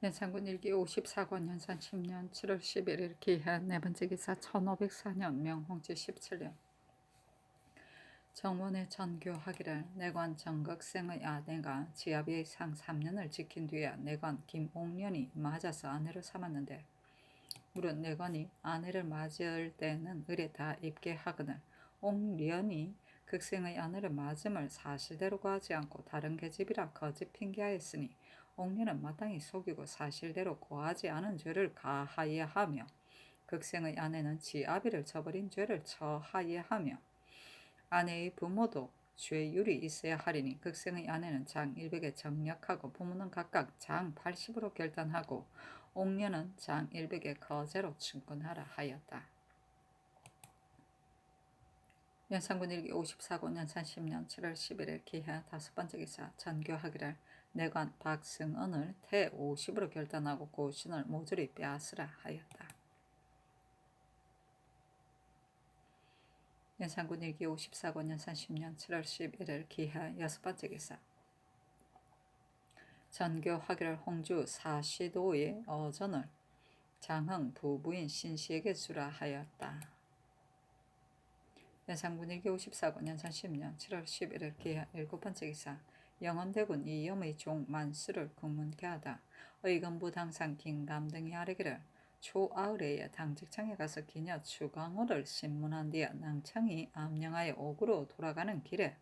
연산군 일기 54권 연산 10년 7월 11일 기해 네 번째 기사 1504년 명홍지 17년 정원의 전교하기를 내관 정극생의 아내가 지아비의 상 3년을 지킨 뒤에 내관 김옥년이 맞아서 아내를 삼았는데 물은 내관이 아내를 맞을 때는 을에 다 입게 하거늘 옥련이 극생의 아내를 맞음을 사실대로 구하지 않고 다른 계집이라 거짓 핑계하였으니 옥련은 마땅히 속이고 사실대로 고하지 않은 죄를 가하여하며 극생의 아내는 지아비를 저버린 죄를 처하여하며 아내의 부모도 죄율이 있어야 하리니 극생의 아내는 장 100에 정력하고 부모는 각각 장 80으로 결단하고 옥련은 장 100에 거제로 충군하라 하였다. 연산군 일기 54권 연산 10년 7월 11일 기해 다섯 번째 기사 전교하기를 내관 박승은을 태 50으로 결단하고 고신을 모조리 빼앗으라 하였다. 연산군 일기 54권 연산 10년 7월 11일 기해 여섯 번째 기사 전교하기를 홍주 사시도의 어전을 장흥 부부인 신씨에게 주라 하였다. 연산군 일기 54권 연산 10년 7월 11일 기해 일곱 번째 기사 영원대군 이염의 종 만수를 국문케 하다. 의금부 당상 김감 등이 아뢰기를 초아을에에 당직청에 가서 기녀 추광호를 신문한 뒤에 낭창이 암령하여 옥으로 돌아가는 길에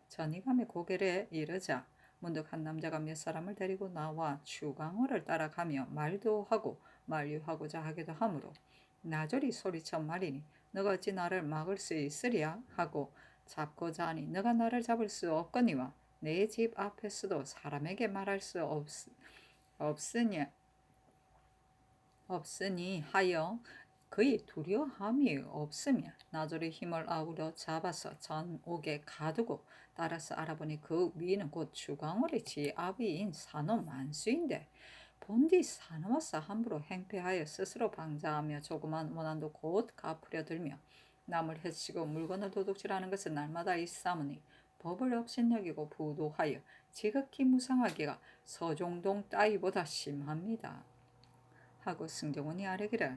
전이감의 고개를 이르자 문득 한 남자가 몇 사람을 데리고 나와 추광호를 따라가며 말도 하고 만류하고자 하기도 하므로 나절이 소리쳐 말이니 너가 어찌 나를 막을 수 있으랴 하고 잡고자 하니 너가 나를 잡을 수 없거니와 내 집 앞에서도 사람에게 말할 수 없으니 하여 그의 두려움이 없으며 나절이 힘을 아우러 잡아서 전옥에 가두고 따라서 알아보니 그 위는 곧 주광월의 지아비인 산호 만수인데 본디 사나워서 함부로 행패하여 스스로 방자하며 조그만 원한도 곧 갚으려 들며 남을 해치고 물건을 도둑질하는 것은 날마다 있사오니 법을 업신여기고 부도하여 지극히 무상하기가 서종동 따위보다 심합니다. 하고 승정원이 아뢰기를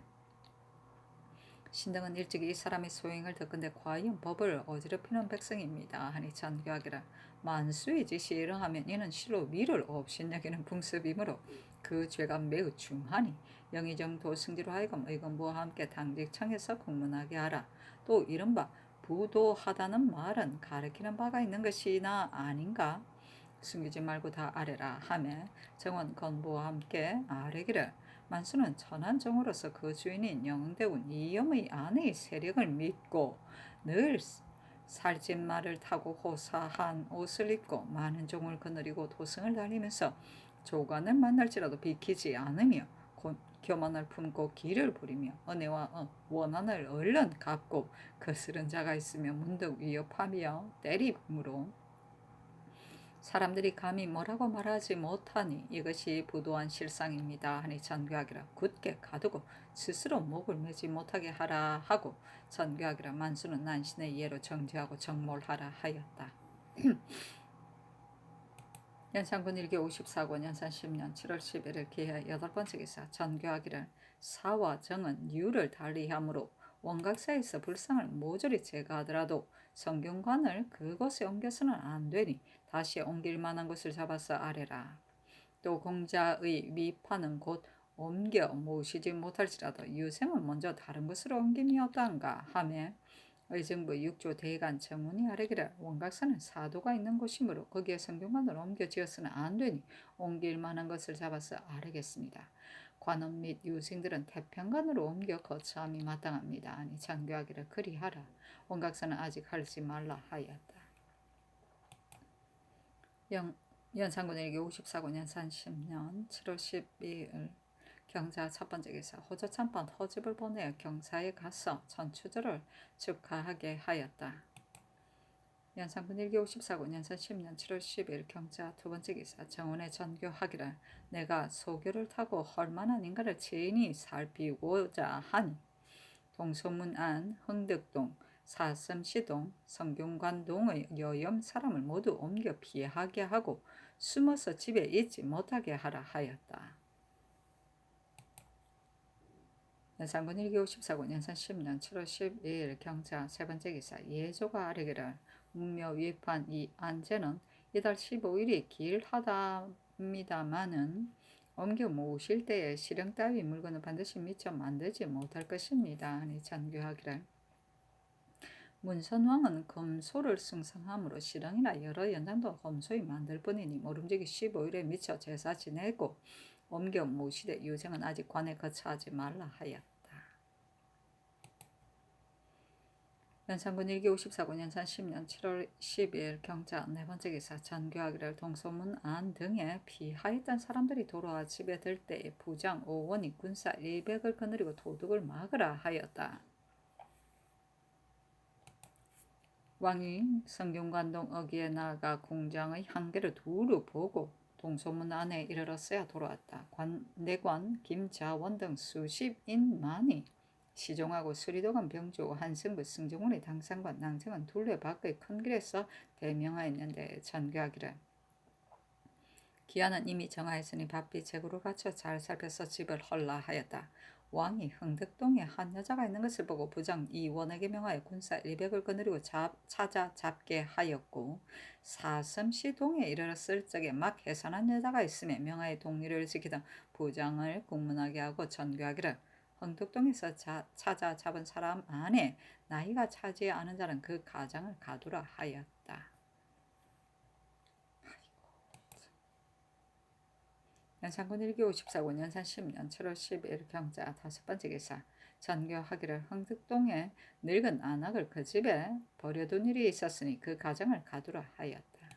신등은 일찍이 이 사람의 소행을 듣건대 과연 법을 어지럽히는 백성입니다. 하니 전교하기를 만수의 지시 일응하면 이는 실로 미를 업신여기는 풍습이므로 그 죄가 매우 중하니 영의정도 승지로 하여금 의금부와 함께 당직청에서 공문하게 하라. 또 이른바 부도하다는 말은 가리키는 바가 있는 것이나 아닌가? 숨기지 말고 다 아뢰라 하매 정원 건부와 함께 아뢰기를 만수는 천한 종으로서 그 주인인 영대군 이염의 아내의 세력을 믿고 늘 살찐말을 타고 호사한 옷을 입고 많은 종을 거느리고 도성을 달리면서 조관을 만날지라도 비키지 않으며 교만을 품고 기를 부리며 은혜와 원한을 얼른 갚고 거스른 자가 있으며 문득 위협하며 때림으로 사람들이 감히 뭐라고 말하지 못하니 이것이 부도한 실상입니다. 하니 전교하기라 굳게 가두고 스스로 목을 매지 못하게 하라 하고 전교하기라 만수는 난신의 예로 정죄하고 정몰하라 하였다. 연산군 일기 54권 연산 10년 7월 11일 기해 여덟 번째 기사 전교하기를 사와 정은 유를 달리하므로 원각사에서 불상을 모조리 제거하더라도 성균관을 그곳에 옮겨서는 안 되니 다시 옮길 만한 곳을 잡아서 아뢰라. 또 공자의 미파는 곧 옮겨 모시지 못할지라도 유생은 먼저 다른 곳으로 옮김이 어떠한가 하며 의정부 6조 대간 정문이 아뢰기를 원각사는 사도가 있는 곳이므로 거기에 성균관을 옮겨 지어서는 안 되니 옮길 만한 것을 잡아서 아뢰겠습니다. 관원 및 유생들은 태평관으로 옮겨 거처함이 마땅합니다. 아니 장교하기를 그리하라. 원각사는 아직 하지 말라 하였다. 연산군 일기 54권 연산 10년 7월 12일 경자 첫 번째 기사 호저참판 허집을 보내어 경사에 가서 전추절을 축하하게 하였다. 연산군 일기 54권 연산 10년 7월 10일 경자 두 번째 기사 정원의 전교하기를 내가 소교를 타고 헐만한 인가를 친히 살피고자 하니 동소문 안 흥덕동 사슴시동 성균관동의 여염 사람을 모두 옮겨 피하게 하고 숨어서 집에 있지 못하게 하라 하였다. 연산군 1기 54군 연산 10년 7월 12일 경자 세 번째 기사 예조가 아뢰기를 문묘 위판 이 안제는 이달 15일이 길하답니다마는 옮겨 모으실 때에 실형 따위 물건은 반드시 미처 만들지 못할 것입니다. 하니 전교하기를 문선왕은 검소를 승성함으로 실형이나 여러 연장도 검소히 만들 뿐이니 모름지기 15일에 미처 제사 지내고 옮겨 모시되 유생은 아직 관에 거처하지 말라 하였다. 연산군 1기 54군 연산 10년 7월 10일 경자 네 번째 기사 전교하기를 동소문 안 등에 피하였던 사람들이 돌아와 집에 들 때에 부장 5원이 군사 100을 거느리고 도둑을 막으라 하였다. 왕이 성균관동 어귀에 나아가 공장의 한계를 두루 보고 동소문 안에 이르렀어야 돌아왔다. 내관 김자원 등 수십인만이 시종하고 수리도관 병조 한승부 승정원의 당상관 낭정은 둘레 밖의 큰 길에서 대명하였는데 전교하기를 기한은 이미 정하였으니 바삐 제구를 갖춰 잘 살펴서 집을 헐라 하였다. 왕이 흥덕동에 한 여자가 있는 것을 보고 부장 이원에게 명하여 군사 100을 거느리고 찾아 잡게 하였고 사슴시 동에 이르렀을 적에 막 해산한 여자가 있으며 명하여 동리를 지키던 부장을 공문하게 하고 전교하기를 흥덕동에서 찾아 잡은 사람 안에 나이가 차지 않은 자는 그 가장을 가두라 하였다. 연산군 1기 54군 연산 10년 7월 10일 경자 다섯 번째 기사 전교하기를 흥덕동에 늙은 안악을 그 집에 버려둔 일이 있었으니 그 가정을 가두라 하였다.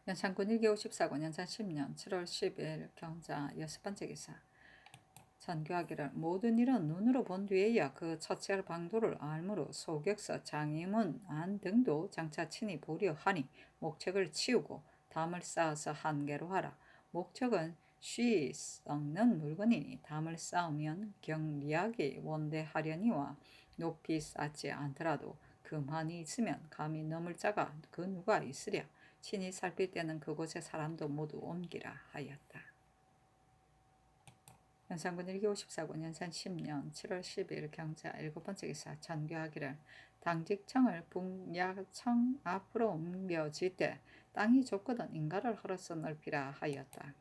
연산군 1기 54군 연산 10년 7월 10일 경자 여섯 번째 기사 전교하기를 모든 일은 눈으로 본 뒤에야 그 처치할 방도를 알므로 소격서 장이문 안 등도 장차 친히 보려 하니 목책을 치우고 담을 쌓아서 한개로 하라. 목책은 쉬 썩는 물건이니 담을 쌓으면 경리하게 원대하려니와 높이 쌓지 않더라도 그만이 있으면 감히 넘을 자가 그 누가 있으랴. 친히 살필 때는 그곳의 사람도 모두 옮기라 하였다. 연산군 1기 54군 연산 10년 7월 10일 경자 일곱 번째 기사 전교하기를 당직청을 북야청 앞으로 옮겨질 때 땅이 좁거든 인가를 헐어서 넓히라 하였다.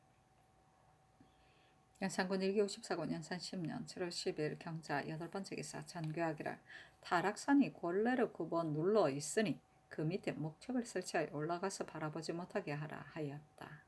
연산군 1기 54군 연산 10년 7월 10일 경자 여덟 번째 기사 전교하기를 타락산이 골래로 9번 눌러 있으니 그 밑에 목책을 설치하여 올라가서 바라보지 못하게 하라 하였다.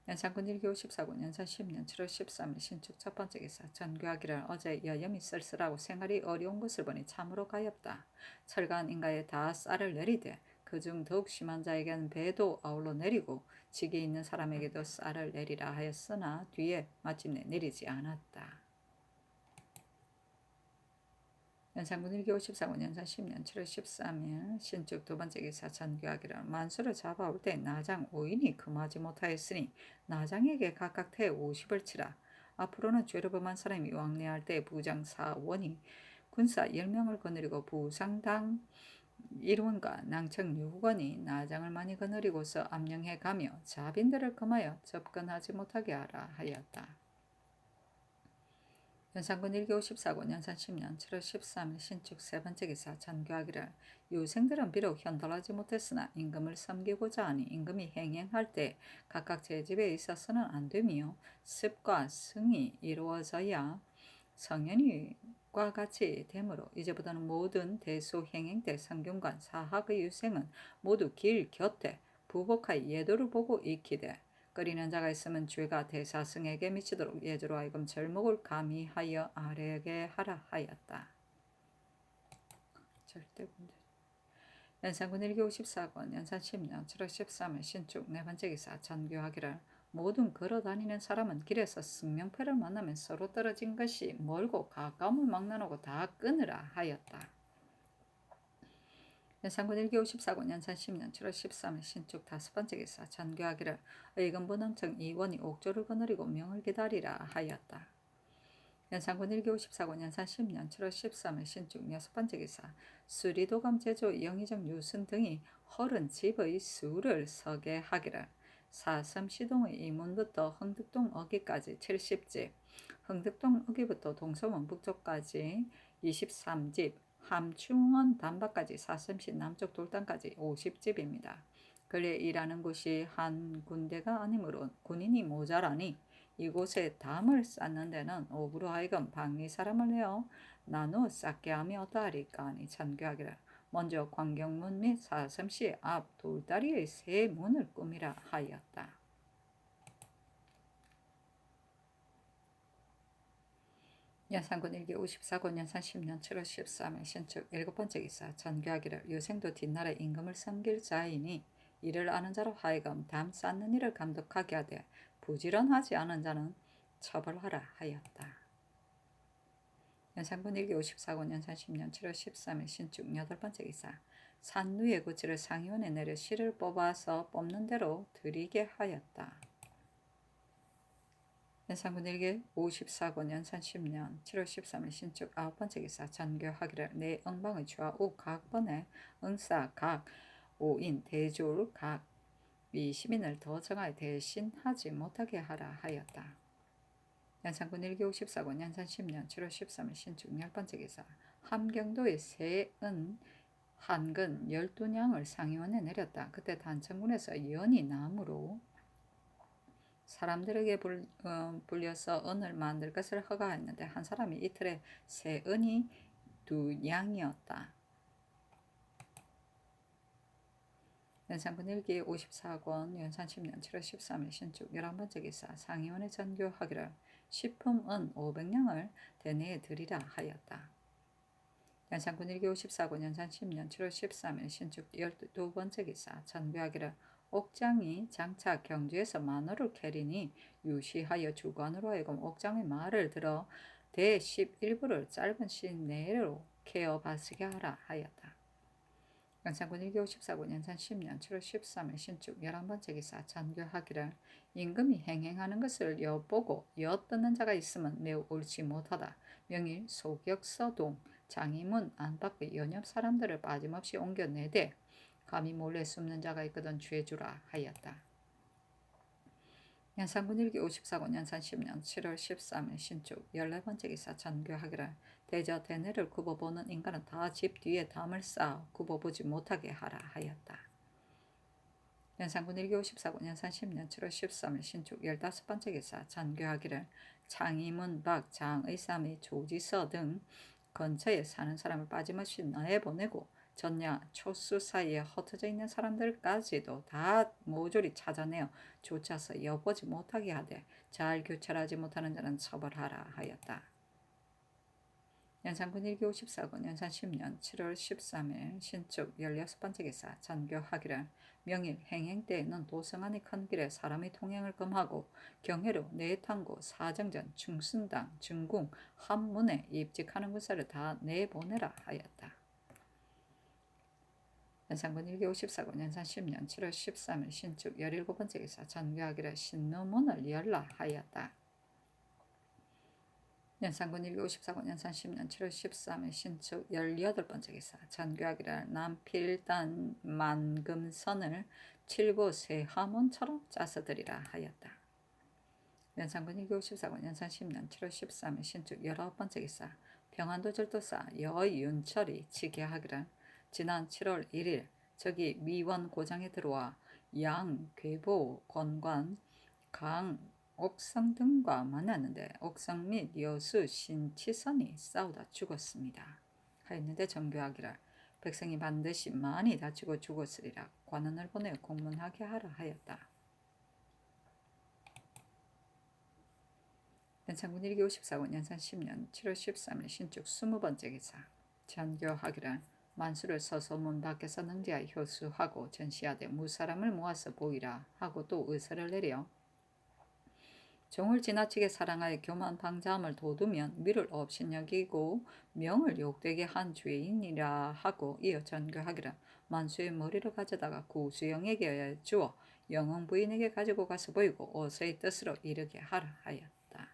연산군 1기 54군 연산 10년 7월 13일 신축 첫 번째 기사 전교하기를 어제 여염이 쓸쓸하고 생활이 어려운 것을 보니 참으로 가엾다. 철가한 인가에 다 쌀을 내리되 그중 더욱 심한 자에게는 배도 아울러 내리고 직에 있는 사람에게도 쌀을 내리라 하였으나 뒤에 마침내 내리지 않았다. 연산군 1기 54군 연산 10년 7월 13일 신축 두 번째 기사 전교하기를 만수를 잡아올 때 나장 5인이 금하지 못하였으니 나장에게 각각 태 50을 치라. 앞으로는 죄를 범한 사람이 왕래할 때 부장 4원이 군사 10명을 거느리고 부상당 1원과 낭청 6원이 나장을 많이 거느리고서 암령해 가며 자빈들을 금하여 접근하지 못하게 하라 하였다. 연산군 1기 54군 연산 10년 7월 13일 신축 세 번째 기사 전교하기를 유생들은 비록 현달하지 못했으나 임금을 섬기고자 하니 임금이 행행할 때 각각 제 집에 있어서는 안 되며 습과 승이 이루어져야 성현이과 같이 되므로 이제부터는 모든 대소 행행 때 성균관 사학의 유생은 모두 길 곁에 부복하여 예도를 보고 익히되 끓이는 자가 있으면 죄가 대사승에게 미치도록 예조로 하여금 절목을 가미하여 아뢰게 하라 하였다. 절대군대 연산군 1기 54권 연산 10년 7월 13일 신축 네 번째 기사 전교하기를 모든 걸어다니는 사람은 길에서 승명패를 만나면 서로 떨어진 것이 멀고 가까움을 막론하고 다 끊으라 하였다. 연산군 1기 54군 연산 10년 7월 13일 신축 다섯 번째 기사 전교하기를 의금부넘청 2원이 옥조를 거느리고 명을 기다리라 하였다. 연산군 1기 54군 연산 10년 7월 13일 신축 여섯 번째 기사 수리도감 제조 영의정 유순 등이 허른 집의 수를 서게 하기를 사섬시동의 이문부터 흥덕동 어귀까지 70집, 흥덕동 어귀부터 동서원 북쪽까지 23집, 함충원 단박까지 사섬시 남쪽 돌담까지 50집입니다. 그래 일하는 곳이 한 군데가 아니므로 군인이 모자라니 이곳에 담을 쌓는 데는 옥으로 하여금 방리 사람을 내어 나누어 쌓게 하며 어떠하리까 하니 전교하기를 먼저 광경문 및 사섬시 앞 돌다리의 세 문을 꾸미라 하였다. 연산군 일기 54권 연산 10년 7월 13일 신축 7번째 기사 전교하기를 유생도 뒷날에 임금을 섬길 자이니 이를 아는 자로 하여금 담 쌓는 일을 감독하게 하되 부지런하지 않은 자는 처벌하라 하였다. 연산군 일기 54권 연산 10년 7월 13일 신축 8번째 기사 산누의 구치를 상위원에 내려 실을 뽑아서 뽑는 대로 드리게 하였다. 연산군 일기 54권 연산 10년 7월 13일 신축 9번째 기사 전교하기를 내 응방의 좌우 각번에 응사 각 5인 대졸 각 미시민을 더 정하여 대신하지 못하게 하라 하였다. 연산군 일기 54권 연산 10년 7월 13일 신축 10번째 기사 함경도의 세은 한근 12냥을 상위원에 내렸다. 그때 단천군에서 연이 나무로 사람들에게 불려서 은을 만들 것을 허가했는데 한 사람이 이틀에 세 은이 2냥이었다. 연산군 일기 54권 연산 10년 7월 13일 신축 11번째 기사 상위원에 전교하기를 식품은 500냥을 대내에 드리라 하였다. 연산군 일기 54권 연산 10년 7월 13일 신축 12번째 기사 전교하기를 옥장이 장차 경주에서 만호를 캐리니 유시하여 주관으로 하여금 옥장의 말을 들어 대 11부를 짧은 시일 내로 캐어 바스게 하라 하였다. 연산군 일기 54권 연산 10년 7월 13일 신축 11번째 기사 전교하기를 임금이 행행하는 것을 엿보고 엿듣는 자가 있으면 매우 옳지 못하다. 명일 소격서동 장이문 안팎의 연협 사람들을 빠짐없이 옮겨내되 감히 몰래 숨는 자가 있거든 죄주라 하였다. 연산군 일기 54권 연산 10년 7월 13일 신축 14번째 기사 전교하기를 대저 대내를 굽어보는 인간은 다 집 뒤에 담을 쌓아 굽어보지 못하게 하라 하였다. 연산군 일기 54권 연산 10년 7월 13일 신축 15번째 기사 전교하기를 창의문 밖 장의사 및 조지서 등 근처에 사는 사람을 빠짐없이 내보내고 전야 초수 사이에 흩어져 있는 사람들까지도 다 모조리 찾아내어 쫓아서 엿보지 못하게 하되 잘 교찰하지 못하는 자는 처벌하라 하였다. 연산군 일기 54권 연산 10년 7월 13일 신축 16번째 기사 전교하기를 명일 행행 때에는 도성 안의 큰 길에 사람의 통행을 금하고 경회로 내탕구 사정전 충순당 중궁 한문에 입직하는 군사를 다 내보내라 하였다. 연산군 일기 54권 연산 10년 7월 13일 신축 17번째 기사 전교하기를 신노문을 열라 하였다. 연산군 일기 54권 연산 10년 7월 13일 신축 18번째 기사 전교하기를 남필단 만금선을 칠보 세하문처럼 짜서 드리라 하였다. 연산군 일기 54권 연산 10년 7월 13일 신축 19번째 기사 평안도 절도사 여윤철이 지게하기를 지난 7월 1일 저기 미원 고장에 들어와 양, 괴보, 권관, 강, 옥성 등과 만났는데 옥성 및 여수, 신치선이 싸우다 죽었습니다. 하였는데 전교하기를 백성이 반드시 많이 다치고 죽었으리라 관원을 보내 공문하게 하라 하였다. 연산군 일기 54권 연산 10년 7월 13일 신축 20번째 기사 전교하기를 만수를 서소문 밖에서 능지하여 효수하고 전시하되 무사람을 모아서 보이라 하고 또 의서를 내려 종을 지나치게 사랑하여 교만 방자함을 돋우면 미를 업신여기고 명을 욕되게 한 죄인이라 하고 이어 전교하기를 만수의 머리를 가져다가 구수영에게 주어 영흥 부인에게 가지고 가서 보이고 어서의 뜻으로 이르게 하라 하였다.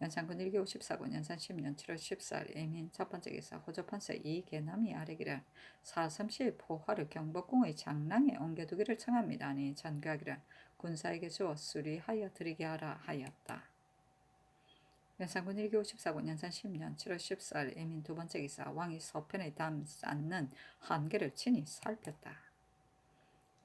연산군 1기 54군 연산 10년 7월 14일 애민 첫 번째 기사 호조판서 이계남이 아래기를 사삼시의 포화를 경복궁의 장랑에 옮겨두기를 청합니다. 아니 전교하기를 군사에게 주어 수리하여 드리게 하라 하였다. 연산군 1기 54군 연산 10년 7월 14일 애민 두 번째 기사 왕이 서편에 쌓는 한계를 친히 살폈다.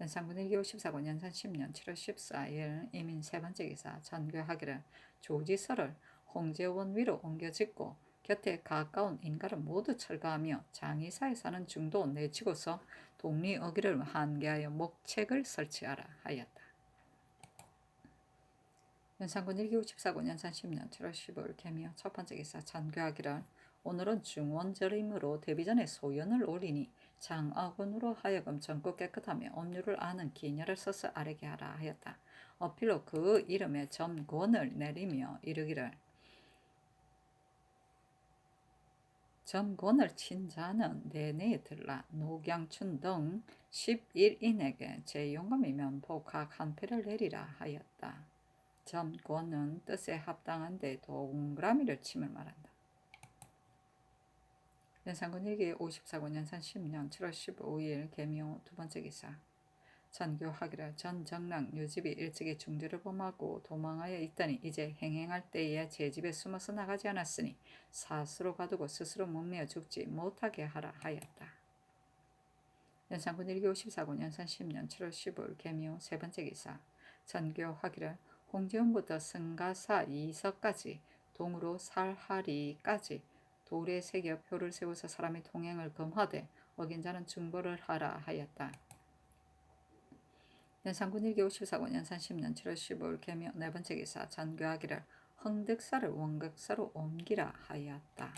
연산군 1기 54군 연산 10년 7월 14일 이민 세 번째 기사 전교하기를 조지서를 홍제원 위로 옮겨 짓고 곁에 가까운 인가를 모두 철거하며 장의사에 사는 중도 내치고서 독리어기를 한계하여 목책을 설치하라 하였다. 연산군 1기 54군 연산 10년 7월 15일 개미어 첫 번째 기사 전교하기를 오늘은 중원절임으로 데뷔전에 소연을 올리니 장아군으로 하여금 젊고 깨끗하며 업류를 아는 기녀를 써서 아뢰게 하라 하였다. 어필로 그 이름에 점권을 내리며 이르기를 점권을 친 자는 내내에 들라 노경춘 등 11인에게 제 용감이면 복학 한 패를 내리라 하였다. 점권은 뜻에 합당한데 동그라미를 침을 말한다. 연산군 1기 54군 연산 10년 7월 15일 개미호 두 번째 기사 전교하기를 전정랑 유집이 일찍이 중지를 범하고 도망하여 있더니 이제 행행할 때에 제 집에 숨어서 나가지 않았으니 사수로 가두고 스스로 목매어 죽지 못하게 하라 하였다. 연산군 1기 54군 연산 10년 7월 15일 개미호 세 번째 기사 전교하기를 홍지원부터 승가사 이서까지 동으로 살하리까지 돌에 새겨 표를 세워서 사람의 통행을 금하되 어긴 자는 중벌을 하라 하였다. 연산군 1기 54군 연산 10년 7월 15일 개묘 네 번째 기사 전교하기를 흥득사를 원극사로 옮기라 하였다.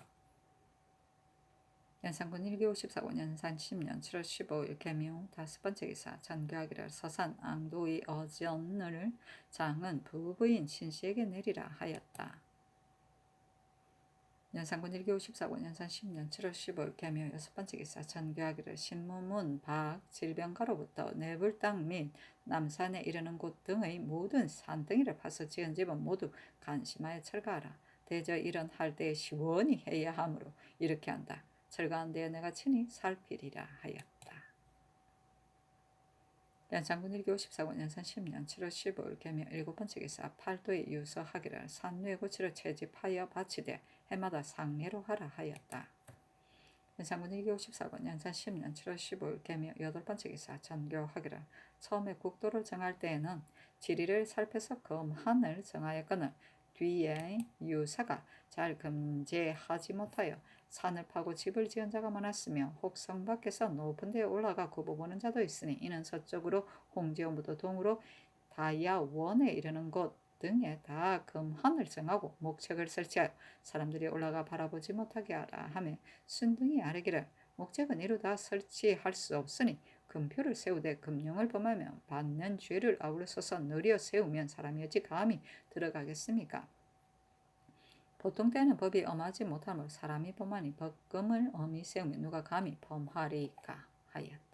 연산군 1기 54군 연산 10년 7월 15일 개묘 다섯 번째 기사 전교하기를 서산 앙도의 어전을 장은 부부인 신씨에게 내리라 하였다. 연산군 1기 54군 연산 10년 7월 15일 개묘 여섯 번째 기사 전교하기를 신무문 박 질병가로부터 내불 땅 및 남산에 이르는 곳 등의 모든 산등이를 파서 지은 집은 모두 간심하여 철거하라. 대저 이런 할 때에 시원히 해야 하므로 이렇게 한다. 철거한 데에 내가 친히 살피리라 하였다. 연산군 1기 54군 연산 10년 7월 15일 개묘 일곱 번째 기사 팔도에 유서하기를 산뇌 고치를 채집하여 바치되 해마다 상례로 하라 하였다. 연산군 1기 54군 연산 10년 7월 15일 개묘 여덟 번째 기사 전교하기를 처음에 국도를 정할 때에는 지리를 살펴서 금한을 정하였거늘 뒤에 유사가 잘 금제하지 못하여 산을 파고 집을 지은 자가 많았으며 혹 성 밖에서 높은 데에 올라가 굽어 보는 자도 있으니 이는 서쪽으로 홍지원부터 동으로 다야원에 이르는 곳 등에 다 금한을 정하고 목책을 설치하여 사람들이 올라가 바라보지 못하게 하라 하며 순등이 아뢰기를 목책은 이루다 설치할 수 없으니 금표를 세우되 금령을 범하며 받는 죄를 아울러서서 느려 세우면 사람이 어찌 감히 들어가겠습니까? 보통 때는 법이 엄하지 못하므로 사람이 범하니 법금을 엄히 세우면 누가 감히 범하리까 하였다.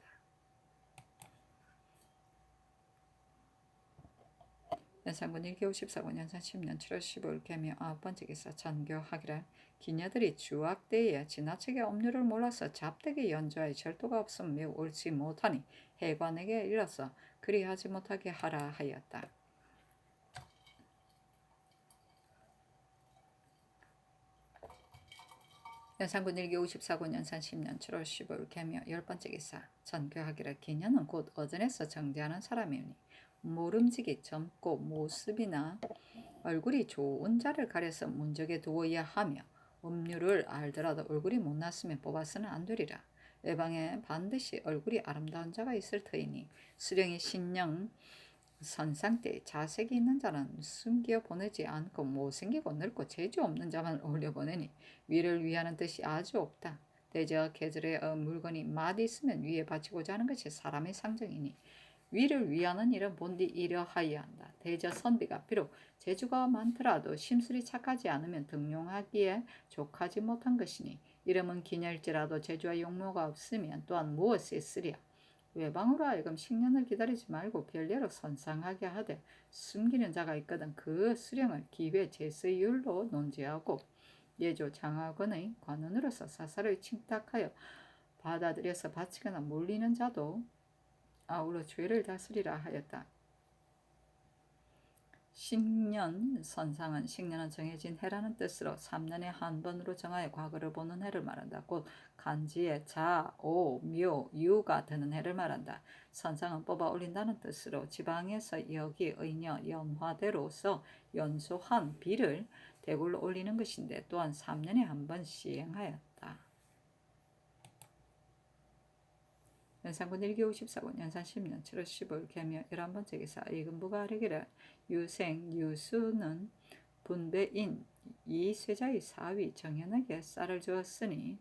연산군 1기 54군 연산 10년 7월 15일 개묘 아홉 번째 기사 전교하기를 기녀들이 주악때에 지나치게 업류를 몰라서 잡되게 연주하여 절도가 없으면 매우 옳지 못하니 해관에게 일러서 그리하지 못하게 하라 하였다. 연산군 1기 54군 연산 10년 7월 15일 개묘 열 번째 기사 전교하기를 기녀는 곧 어전에서 정죄하는 사람이니 모름지기 젊고 모습이나 얼굴이 좋은 자를 가려서 문적에 두어야 하며 음료를 알더라도 얼굴이 못났으면 뽑아서는 안 되리라. 외방에 반드시 얼굴이 아름다운 자가 있을 터이니 수령이 신령 선상 때 자색이 있는 자는 숨겨 보내지 않고 못생기고 늙고 재주 없는 자만 올려 보내니 위를 위하는 뜻이 아주 없다. 대저 계절에 물건이 맛 있으면 위에 바치고자 하는 것이 사람의 상정이니 위를 위하는 일은 본디 이러하여야 한다. 대저 선비가 비록 재주가 많더라도 심술이 착하지 않으면 등용하기에 족하지 못한 것이니 이름은 기녀일지라도 재주와 용모가 없으면 또한 무엇에 쓰랴. 외방으로 하여금 식년을 기다리지 말고 별례로 선상하게 하되 숨기는 자가 있거든 그 수령을 기회 제스율로 논지하고 예조 장하건의 관원으로서 사사를 칭탁하여 받아들여서 바치거나 몰리는 자도 아울러 죄를 다스리라 하였다. 식년 선상은 식년은 정해진 해라는 뜻으로 3년에 한 번으로 정하여 과거를 보는 해를 말한다. 곧 간지에 자, 오, 묘, 유가 드는 해를 말한다. 선상은 뽑아 올린다는 뜻으로 지방에서 여기, 의녀, 연화대로서 연소한 비를 대굴로 올리는 것인데 또한 3년에 한 번 시행하였다. 연산군 1기 54군 연산 10년 7월 15일 개묘 11번째 기사 이금부가 아뢰기를 유생 유수는 분배인 이 쇠자의 사위 정현에게 쌀을 주었으니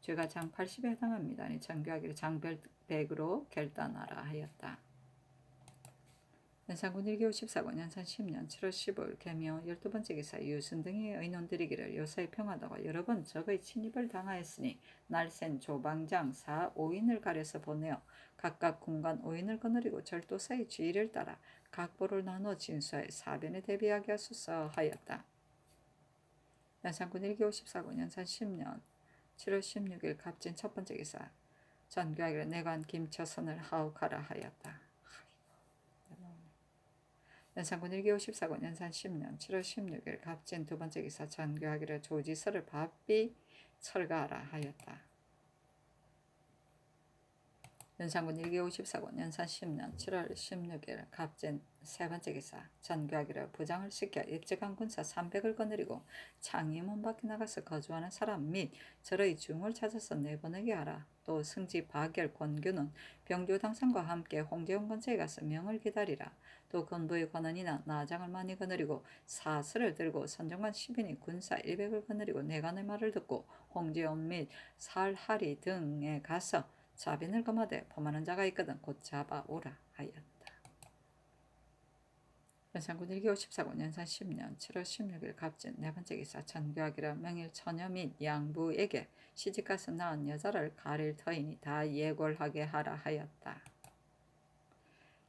죄가 장 80에 해당합니다. 정교하기를 장별백으로 결단하라 하였다. 연산군 1기 54군 연산 10년 7월 15일 개묘 12번째 기사 유순 등의 의논드리기를 요사이 평하다가 여러 번 적의 침입을 당하였으니 날쌘 조방장 4, 5인을 가려서 보내어 각각 군관 5인을 거느리고 절도사의 지휘를 따라 각보를 나누어 진수하여 사변에 대비하게 하소서 하였다. 연산군 1기 54군 연산 10년 7월 16일 갑진 첫 번째 기사 전교하기를 내관 김처선을 하옥하라 하였다. 연산군 1기 54군 연산 10년 7월 16일 갑진 두 번째 기사 전교하기를 조지서를 바삐 철가하라 하였다. 연산군 1기 54군 연산 10년 7월 16일 갑진 세 번째 기사 전교하기를 부장을 시켜 입직한 군사 300을 거느리고 창의문 밖에 나가서 거주하는 사람 및 저의 중을 찾아서 내보내게 하라. 또 승지 박열 권규는 병조 당상과 함께 홍제원 건세에 가서 명을 기다리라. 또 건부의 권한이나 나장을 많이 거느리고 사슬을 들고 선정관 10인이 군사 100을 거느리고 내관의 말을 듣고 홍제원 및 살하리 등에 가서 자빈을 검하되 범하는 자가 있거든 곧 잡아오라 하였다. 연산군 1기 54군 연산 10년 7월 16일 갑진 네 번째 기사 전교하기를 명일 처녀 및 양부에게 시집가서 낳은 여자를 가릴 터이니 다 예골하게 하라 하였다.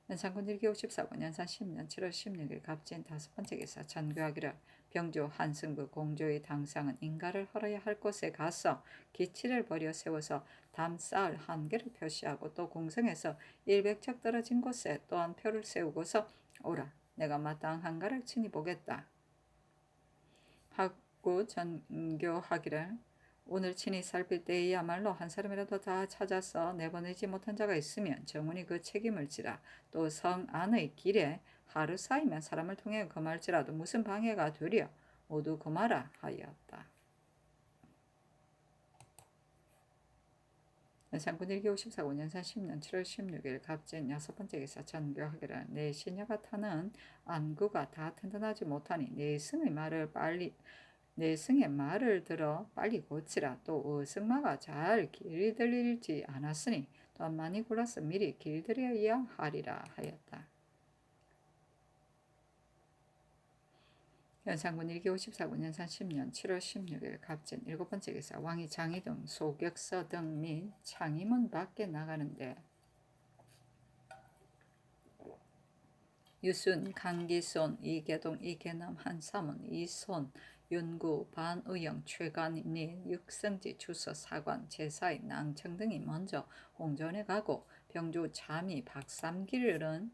연산군 1기 54군 연산 10년 7월 16일 갑진 다섯 번째 기사 전교하기를 병조 한승부 공조의 당상은 인가를 헐어야 할 곳에 가서 기치를 버려 세워서 담쌀 한 개를 표시하고 또 공성에서 100척 떨어진 곳에 또한 표를 세우고서 오라 내가 마땅한가를 친히 보겠다 하고 전교하기를 오늘 친히 살필 때에야말로 한 사람이라도 다 찾아서 내보내지 못한 자가 있으면 정훈이 그 책임을 지라. 또 성 안의 길에 하루 쌓이면 사람을 통해 금할지라도 무슨 방해가 되려 모두 금하라 하였다. 연산군 1기 54군 연산 10년 7월 16일 갑진 여섯 번째 기사 전교하기를 내 시녀가 타는 안구가 다 튼튼하지 못하니 내 승의 말을 들어 빨리 고치라. 또 어승마가 잘 길들이지 않았으니 또한 많이 골라서 미리 길들여야 하리라 하였다. 연산군 1기 54군 연산 10년 7월 16일 갑진 일곱 번째 기사 왕이 장이등 소격서 등 및 창의문 밖에 나가는데 유순, 강기손, 이계동, 이계남, 한삼원, 이손, 윤구, 반의영, 최관 및 육성지, 주서, 사관, 제사의 낭청 등이 먼저 홍전에 가고 병조 자미, 박삼길은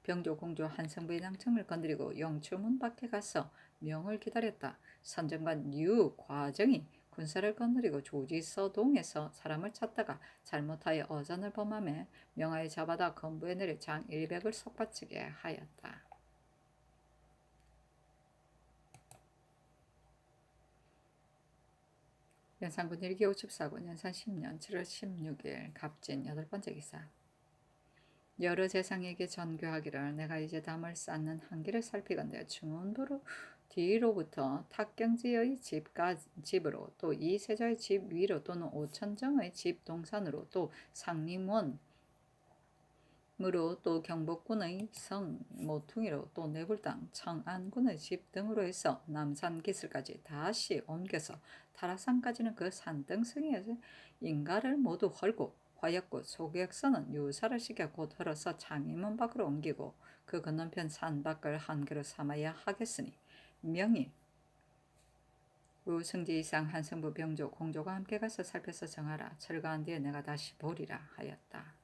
병조 공조 한성부의 낭청을 건드리고 영추문 밖에 가서 명을 기다렸다. 선정관 유 과정이 군사를 건드리고 조지서동에서 사람을 찾다가 잘못하여 어전을 범함에 명하에 잡아다 건부에 내려 장 100을 속바치게 하였다. 연산군 1기 54군 연산 10년 7월 16일 갑진 여덟 번째 기사 여러 세상에게 전교하기를 내가 이제 담을 쌓는 한기를 살피건대 중원부로 뒤로부터 탁경지의 집으로 또 이세자의 집 위로 또는 오천정의 집 동산으로 또 상림원으로 또 경복군의 성 모퉁이로 또 내불당 청안군의 집 등으로 해서 남산 기슬까지 다시 옮겨서 타라산까지는 그 산등성에서 인가를 모두 헐고 화였고 소객선은 유사를 시켜 곧 흘러서 장인문 밖으로 옮기고 그 건너편 산 밖을 한계로 삼아야 하겠으니 명일 우승지 이상 한승부 병조 공조가 함께 가서 살펴서 정하라. 철거한 뒤에 내가 다시 보리라 하였다.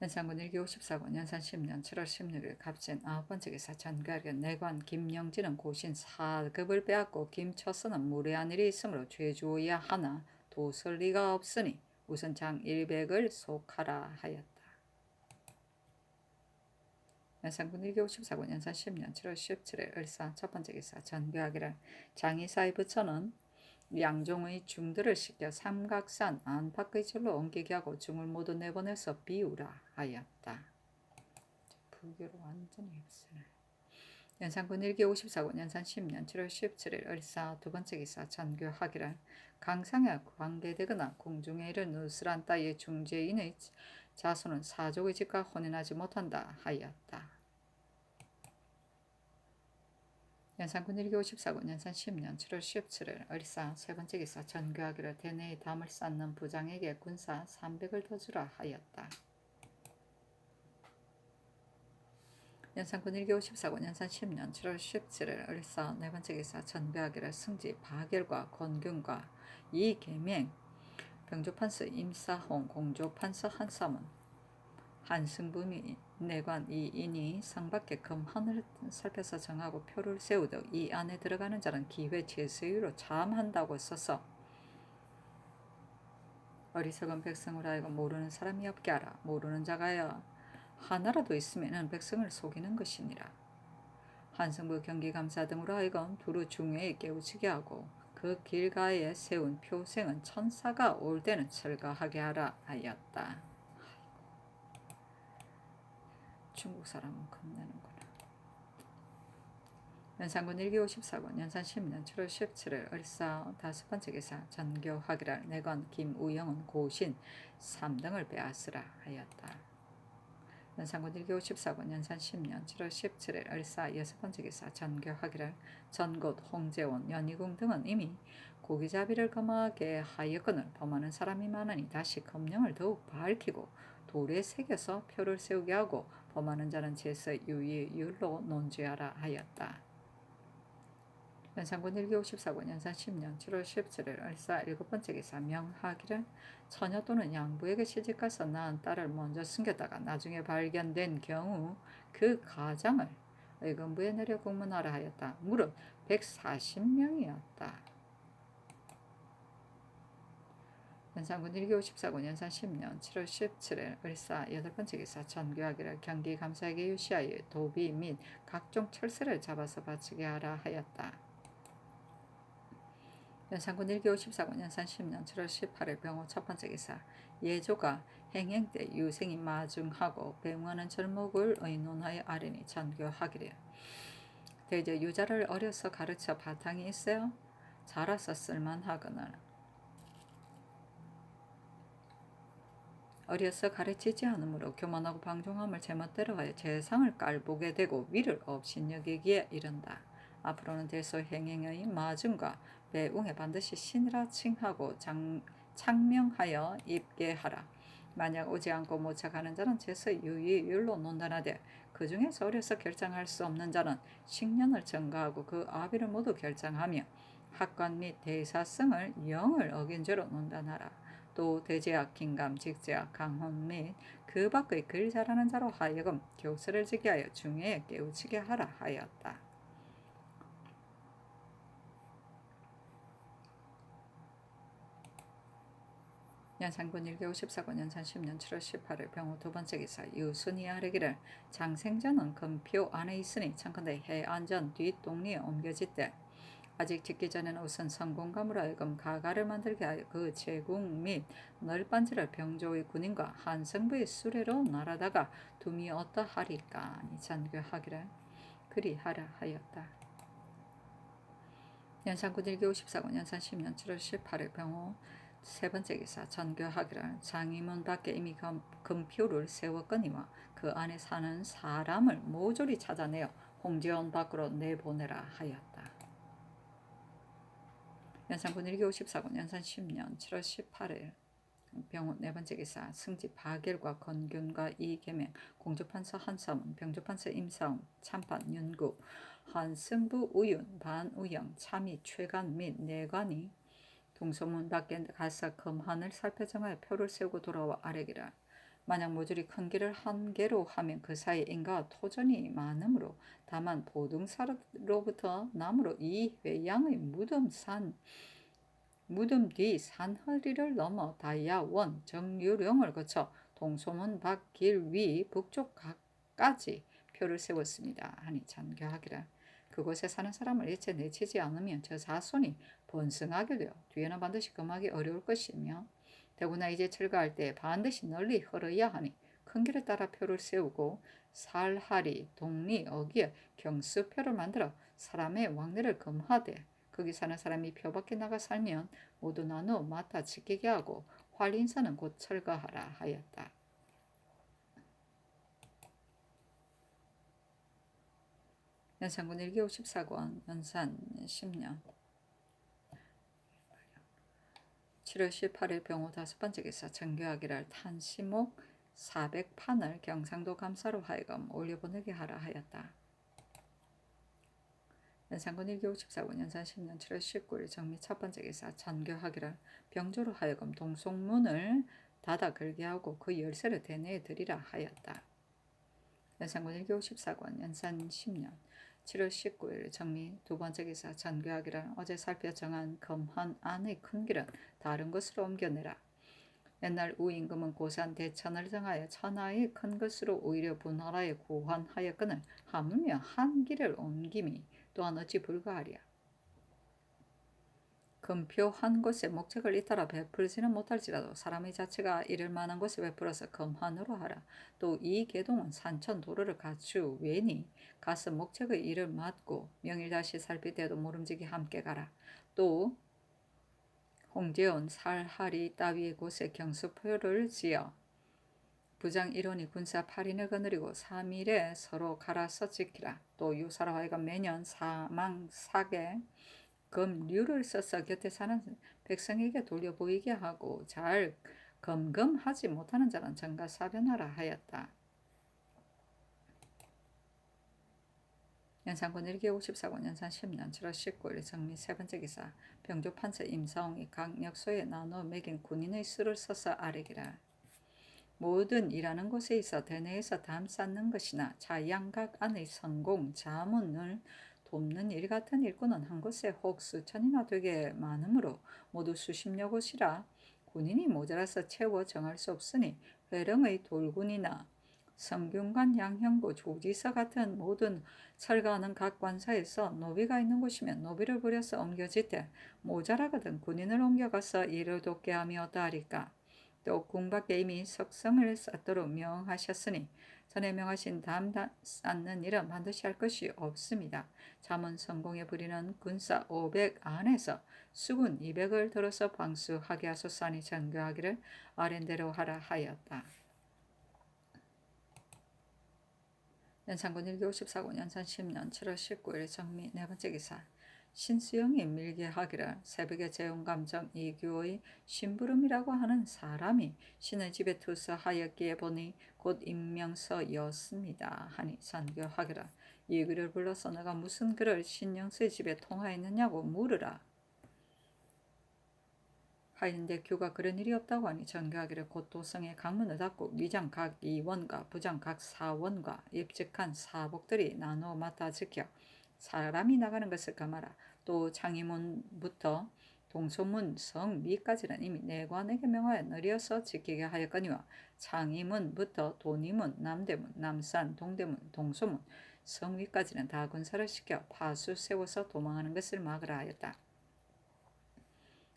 연산군 1기 54권 연산 10년 7월 16일 갑진 9번째 기사 전가련 내관 김영진은 고신 4급을 빼앗고 김처선은 무례한 일이 있으므로 죄주어야 하나 도설 리가 없으니 우선 장 100을 속하라 하였다. 연산군 1기 54권 연산 10년 7월 17일 을사 첫번째 기사 전교하기를 장이사의 부처는 양종의 중들을 시켜 삼각산 안팎의 절로 옮기게 하고 중을 모두 내보내서 비우라 하였다. 불교로 완전히 없으네. 연산군 1기 54권 연산 10년 7월 17일 을사 두번째 기사 전교하기를 강상에 관계되거나 공중에 이른 으스란 따위의 중재인의 자손은 사족의 집과 혼인하지 못한다 하였다. 연산군 1기 54권 연산 10년 7월 17일 을사 세번째 기사 전교하기를 대내에 담을 쌓는 부장에게 군사 300을 더 주라 하였다. 연산군 1기 54권 연산 10년 7월 17일 을사 네번째 기사 전교하기를 승지 박열과 권균과 이계명 병조판서 임사홍 공조판서 한삼은 한승부미 내관 이인이 성밖에 금헌을 살펴서 정하고 표를 세우듯 이 안에 들어가는 자는 기회 제수유로 참한다고 써서 어리석은 백성으로 하여금 모르는 사람이 없게 하라. 모르는 자가야 하나라도 있으면 백성을 속이는 것이니라. 한승부 경기감사 등으로 하여금 두루 중회에 깨우치게 하고 그 길가에 세운 표생은 천사가 올 때는 철거하게 하라 하였다. 중국 사람은 겁내는구나. 연산군 1기 54권 연산 10년 7월 17일 을사 다섯번째 기사 전교하기를 내건 김우영은 고신 3등을 빼앗으라 하였다. 연산군 1기 54권 연산 10년 7월 17일 을사 여섯번째 기사 전교하기를 전곳 홍재원 연희궁 등은 이미 고기잡이를 검하게 하였거늘 범하는 사람이 많으니 다시 검령을 더욱 밝히고 돌에 새겨서 표를 세우게 하고 범하는 자는 제서 유의율로 논죄하라 하였다. 연산군 1기 54권 연산 10년 7월 17일 을사 일곱번째 기사 명하기를 처녀 또는 양부에게 시집가서 낳은 딸을 먼저 숨겼다가 나중에 발견된 경우 그 가장을 의금부에 내려 공문하라 하였다. 무릇 140명이었다. 연산군 1기 54권 연산 10년 7월 17일 을사 여덟번째 기사 전교하기를 경기감사에게 유시하여 도비 및 각종 철새를 잡아서 바치게 하라 하였다. 연산군 1기 54권 연산 10년 7월 18일 병호 첫번째 기사 예조가 행행 때 유생이 마중하고 배웅하는 절목을 의논하여 아뢰니 전교하기를 대저 유자를 어려서 가르쳐 바탕이 있어요. 자라서 쓸만하거늘 어려서 가르치지 않으므로 교만하고 방종함을 제멋대로 하여 재상을 깔보게 되고 위를 업신여기기에 이른다. 앞으로는 대소 행행의 마중과 배웅에 반드시 신이라 칭하고 창명하여 입게 하라. 만약 오지 않고 모착하는 자는 제서 유의율로 논단하되 그 중에서 어려서 결정할 수 없는 자는 식년을 전가하고 그 아비를 모두 결정하며 학관 및 대사성을 영을 어긴 죄로 논단하라. 또 대제학, 긴감, 직제학, 강혼 및 그 밖의 글 잘하는 자로 하여금 교서를 지게 하여 중회에 깨우치게 하라 하였다. 연산군 1기 54권 연산 10년 7월 18일 병호 두번째 기사 유순이 아뢰기를 장생전은 금표 안에 있으니 청컨대 해안전 뒷동리에 옮겨질 때 아직 짓기 전에는 우선 성공감으로 하여금 가가를 만들게 하여 그 제궁 및 널빤지를 병조의 군인과 한성부의 수레로 날아다가 둠이 어떠하리까 아니 전교하기를 그리하라 하였다. 연산군 1기 54권 연산 10년 7월 18일 병호 세번째 기사 전교하기를 장의문 밖에 이미 금표를 세웠거니와 그 안에 사는 사람을 모조리 찾아내어 홍제원 밖으로 내보내라 하였다. 연산군 1기 54군 연산 10년 7월 18일 병원 네 번째 기사 승지 박일과 건균과 이계명 공주판서 한사문 병주판서 임사웅 참판 윤구 한승부 우윤 반우영 참의 최간 및 내관이 동서문 밖에 가서 금한을 살펴 정하여 표를 세우고 돌아와 아래기라. 만약 모조리 큰 길을 한 개로 하면 그 사이에 인가와 토전이 많으므로 다만 보등사로부터 남으로 이 회양의 무덤 뒤 산허리를 넘어 다야원 정유령을 거쳐 동소문 밖 길 위 북쪽 각까지 표를 세웠습니다. 하니 잔교하기라. 그곳에 사는 사람을 일체 내치지 않으면 저 자손이 번성하게 되어 뒤에는 반드시 금하기 어려울 것이며 더구나 이제 철거할 때 반드시 널리 흐르야 하니 큰 길을 따라 표를 세우고 살하리 동리 어기에 경수표를 만들어 사람의 왕래를 금하되 거기 사는 사람이 표 밖에 나가 살면 모두 나누어 맡아 지키게 하고 활인사는 곧 철거하라 하였다. 연산군 1기 54권 연산 10년 7월 18일 병호 5번째 기사 정교하기를 탄시목 400판을 경상도 감사로 하여금 올려보내게 하라 하였다. 연산군 1기 54군 연산 10년 7월 19일 정미 첫 번째 기사 전교하기를 병조로 하여금 동송문을 닫아 걸게 하고 그 열쇠를 대내에 드리라 하였다. 연산군 1기 54권 연산 10년 7월 19일 정미 두 번째 기사 전교하기를 어제 살펴 정한 금한 안의 큰 길은 다른 곳으로 옮겨내라. 옛날 우임금은 고산 대천을 정하여 천하의 큰 것으로 오히려 분하라에 고환하였거늘 하물며 한 길을 옮김이 또한 어찌 불가하랴. 금표 한 곳에 목적을 잇따라 베풀지는 못할지라도 사람의 자체가 이를 만한 곳에 베풀어서 금한으로 하라. 또 이 계동은 산천 도로를 갖추외니 가서 목적의 일을 맡고 명일 다시 살필 때도 모름지기 함께 가라. 또 홍제원 살하리 따위의 곳에 경수표를 지어 부장 1원이 군사 8인을 거느리고 3일에 서로 갈아서 지키라. 또 유사로 하여금 매년 사망사계 금류를 써서 곁에 사는 백성에게 돌려보이게 하고 잘 검금하지 못하는 자는 전가사변하라 하였다. 연산군 1기 54권 연산 10년 7월 19일 정미 세 번째 기사 병조판서 임사홍이 각 역소에 나누어 매긴 군인의 수를 써서 아래기라. 모든 일하는 곳에 있어 대내에서 담 쌓는 것이나 자양각 안의 성공 자문을 돕는 일 같은 일꾼은 한 곳에 혹 수천이나 되게 많으므로 모두 수십여 곳이라 군인이 모자라서 채워 정할 수 없으니 회령의 돌군이나 성균관 양형부 조지서 같은 모든 철거하는 각 관사에서 노비가 있는 곳이면 노비를 부려서 옮겨지되 모자라거든 군인을 옮겨가서 일을 돕게 하며 어떠하리까. 또 궁밖에 이미 석성을 쌓도록 명하셨으니 전에 명하신 담 쌓는 일은 반드시 할 것이 없습니다. 잠언 성공에 부리는 군사 500 안에서 수군 200을 들어서 방수하게 하소서니 전교하기를 아랜대로 하라 하였다. 연산군 1기 54군 연산 10년 7월 19일 정미 네 번째 기사 신수영이 밀게 하기를 새벽에 재혼감정 이규호의 심부름이라고 하는 사람이 신의 집에 투서하였기에 보니 곧 임명서였습니다. 하니 전교하기를 이 글을 불러서 너가 무슨 글을 신영수의 집에 통하였느냐고 물으라. 하였는데 규가 그런 일이 없다고 하니 전교하기를 곧 도성의 강문을 닫고 위장 각 2원과 부장 각 4원과 입직한 사복들이 나누어 맡아 지켜 사람이 나가는 것을 감하라. 또 창의문부터 동소문 성 위까지는 이미 내관에게 명하여 느려서 지키게 하였거니와 창의문부터 도니문, 남대문, 남산, 동대문, 동소문 성 위까지는 다 군사를 시켜 파수 세워서 도망하는 것을 막으라 하였다.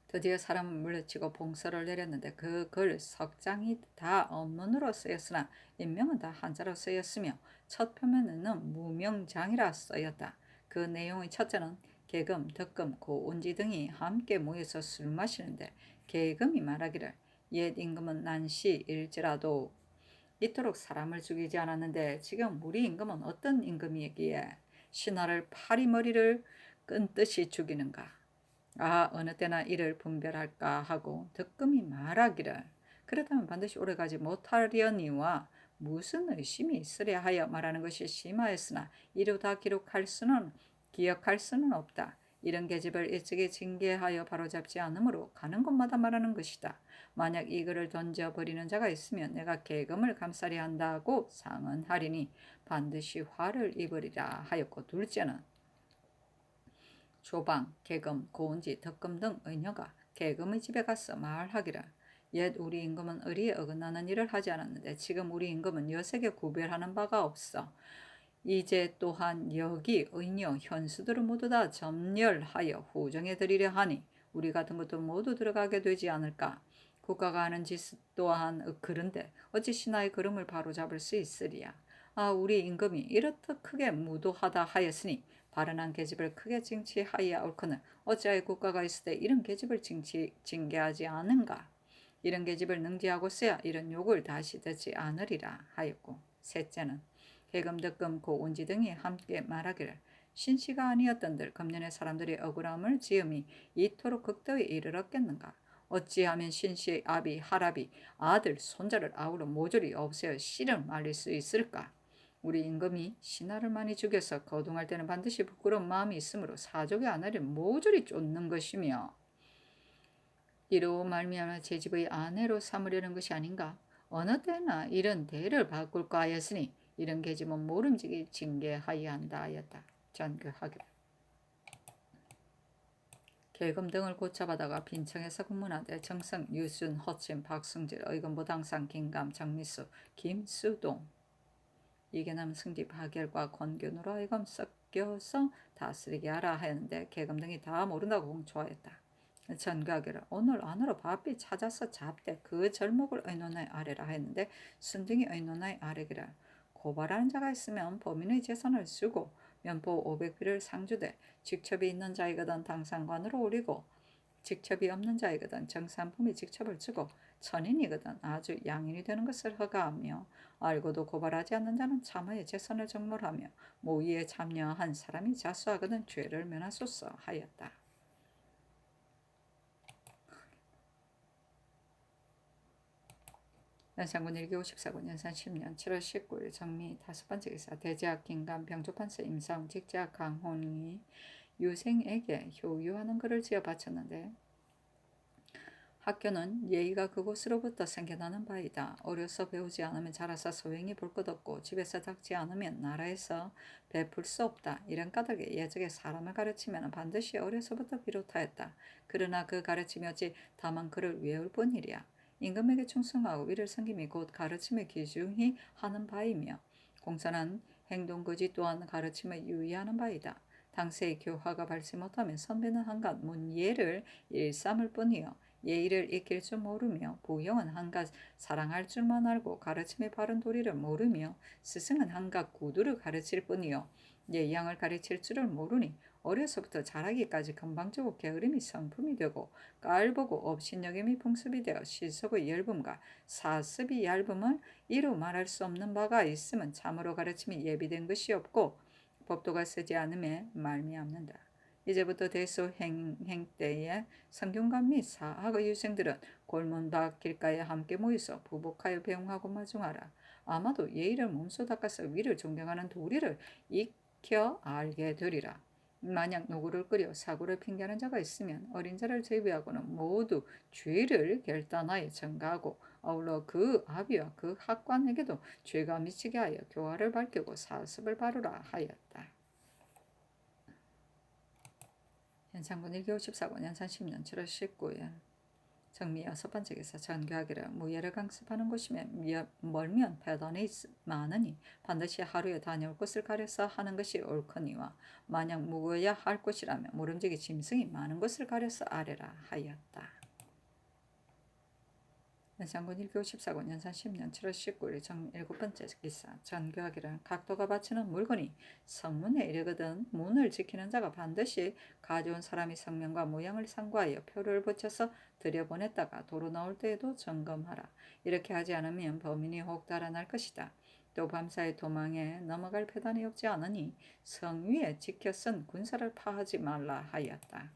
드디어 사람을 물리치고 봉서를 내렸는데 그 글 석장이 다 언문으로 쓰였으나 인명은 다 한자로 쓰였으며 첫 표면에는 무명장이라 쓰였다. 그 내용의 첫째는 계금, 덕금, 고운지 등이 함께 모여서 술 마시는데 계금이 말하기를 옛 임금은 난시 일지라도 이토록 사람을 죽이지 않았는데 지금 우리 임금은 어떤 임금이기에 신하를 파리머리를 끈 듯이 죽이는가. 어느 때나 이를 분별할까 하고 득금이 말하기를 그렇다면 반드시 오래가지 못하려니와 무슨 의심이 있으랴 하여 말하는 것이 심하였으나 이루 다 기억할 수는 없다. 이런 계집을 일찍이 징계하여 바로잡지 않으므로 가는 곳마다 말하는 것이다. 만약 이 글을 던져버리는 자가 있으면 내가 계금을 감싸려 한다고 상언하리니 반드시 화를 입으리라 하였고, 둘째는 조방, 계금, 고운지, 덕금 등 의녀가 계금의 집에 가서 말하기를 옛 우리 임금은 의리에 어긋나는 일을 하지 않았는데 지금 우리 임금은 여색에 구별하는 바가 없어. 이제 또한 여기 의녀, 현수들을 모두 다 점렬하여 후정해 드리려 하니 우리 같은 것도 모두 들어가게 되지 않을까. 국가가 하는 짓 또한 그런데 어찌 신하의 걸음을 바로잡을 수 있으리야. 우리 임금이 이렇듯 크게 무도하다 하였으니 바른한 계집을 크게 징치하여야 옳거늘 어찌하여 국가가 있을 때 이런 계집을 징계하지 않은가. 이런 계집을 능지하고서야 이런 욕을 다시 듣지 않으리라 하였고, 셋째는 계금, 득금, 고운지 등이 함께 말하기를 신씨가 아니었던들 금년의 사람들이 억울함을 지음이 이토록 극도에 이르렀겠는가. 어찌하면 신씨의 아비, 할아비, 아들, 손자를 아우러 모조리 없애어 씨를 말릴 수 있을까. 우리 임금이 신하를 많이 죽여서 거둥할 때는 반드시 부끄러운 마음이 있으므로 사족의 아내를 모조리 쫓는 것이며 이로 말미암아 제 집의 아내로 삼으려는 것이 아닌가. 어느 때나 이런 대를 바꿀까 하였으니 이런 계집은 모름지기 징계하여야 한다 하였다. 전교하기를 계금 등을 고쳐받아가 빈청에서 근무하되 정성, 유순, 허침, 박승질, 의금부 당상, 김감, 장미수, 김수동 이계남, 승지, 박열과 권균으로 하여금 섞여서 다스리게 하라 하였는데 계금 등이 다 모른다고 공초하였다. 전가기를 오늘 안으로 바삐 찾아서 잡되 그 절목을 의논하여 아래라 했는데 순둥이 의논하여 아래기를 고발하는 자가 있으면 범인의 재산을 쓰고 면포 500비를 상주되 직첩이 있는 자이거든 당상관으로 올리고 직첩이 없는 자이거든 정산품이 직첩을 주고 천인이거든 아주 양인이 되는 것을 허가하며 알고도 고발하지 않는 자는 참하여 재산을 정몰하며 모의에 참여한 사람이 자수하거든 죄를 면하소서 하였다. 연산군 1기 54군 연산 10년 7월 19일 정미 5번째 기사 대제학 김감 병조판서 임사웅 직제학 강홍이 유생에게 효유하는 글을 지어 바쳤는데 학교는 예의가 그곳으로부터 생겨나는 바이다. 어려서 배우지 않으면 자라서 소행이 볼 것 없고 집에서 닦지 않으면 나라에서 베풀 수 없다. 이런 까닭에 예적에 사람을 가르치면 반드시 어려서부터 비롯하였다. 그러나 그 가르침이 어찌 다만 그를 외울 뿐이랴. 임금에게 충성하고 위를 섬김이 곧 가르침의 기준이 하는 바이며 공산한 행동거지 또한 가르침에 유의하는 바이다. 당세의 교화가 발치 못하면 선배는 한갓 문예를 일삼을 뿐이요 예의를 익힐 줄 모르며 부형은 한갓 사랑할 줄만 알고 가르침의 바른 도리를 모르며 스승은 한갓 구두를 가르칠 뿐이요 예양을 가르칠 줄을 모르니 어려서부터 자라기까지 건방지고 게으름이 성품이 되고 깔보고 업신여김이 풍습이 되어 실속의 열분과 사습이 얇음을 이루 말할 수 없는 바가 있으면 참으로 가르침이 예비된 것이 없고 법도가 쓰지 않음에 말미암는다. 이제부터 대소행 때에 성균관 및 사학의 유생들은 골문밖 길가에 함께 모여서 부복하여 배웅하고 마중하라. 아마도 예의를 몸소 닦아서 위를 존경하는 도리를 익혀 알게 되리라. 만약 노고를 끓여 사고를 핑계하는 자가 있으면 어린 자를 제외하고는 모두 죄를 결단하여 전가하고 아울러 그 아비와 그 학관에게도 죄가 미치게 하여 교화를 밝히고 사습을 바르라 하였다. 연산군 1기 54군 연산 10년 7월 19일 정미 6번째 기사 전교하기를 무예를 강습하는 곳이면 멀면 배단이 많으니 반드시 하루에 다녀올 곳을 가려서 하는 것이 옳거니와 만약 묵어야 할 곳이라면 모름지기 짐승이 많은 곳을 가려서 아래라 하였다. 연산군 1기 54군 연산 10년 7월 19일 정 7번째 기사 전교하기를 각도가 바치는 물건이 성문에 이르거든 문을 지키는 자가 반드시 가져온 사람이 성명과 모양을 상고하여 표를 붙여서 들여보냈다가 도로 나올 때에도 점검하라. 이렇게 하지 않으면 범인이 혹 달아날 것이다. 또 밤사이 도망에 넘어갈 패단이 없지 않으니 성 위에 지켜 쓴 군사를 파하지 말라 하였다.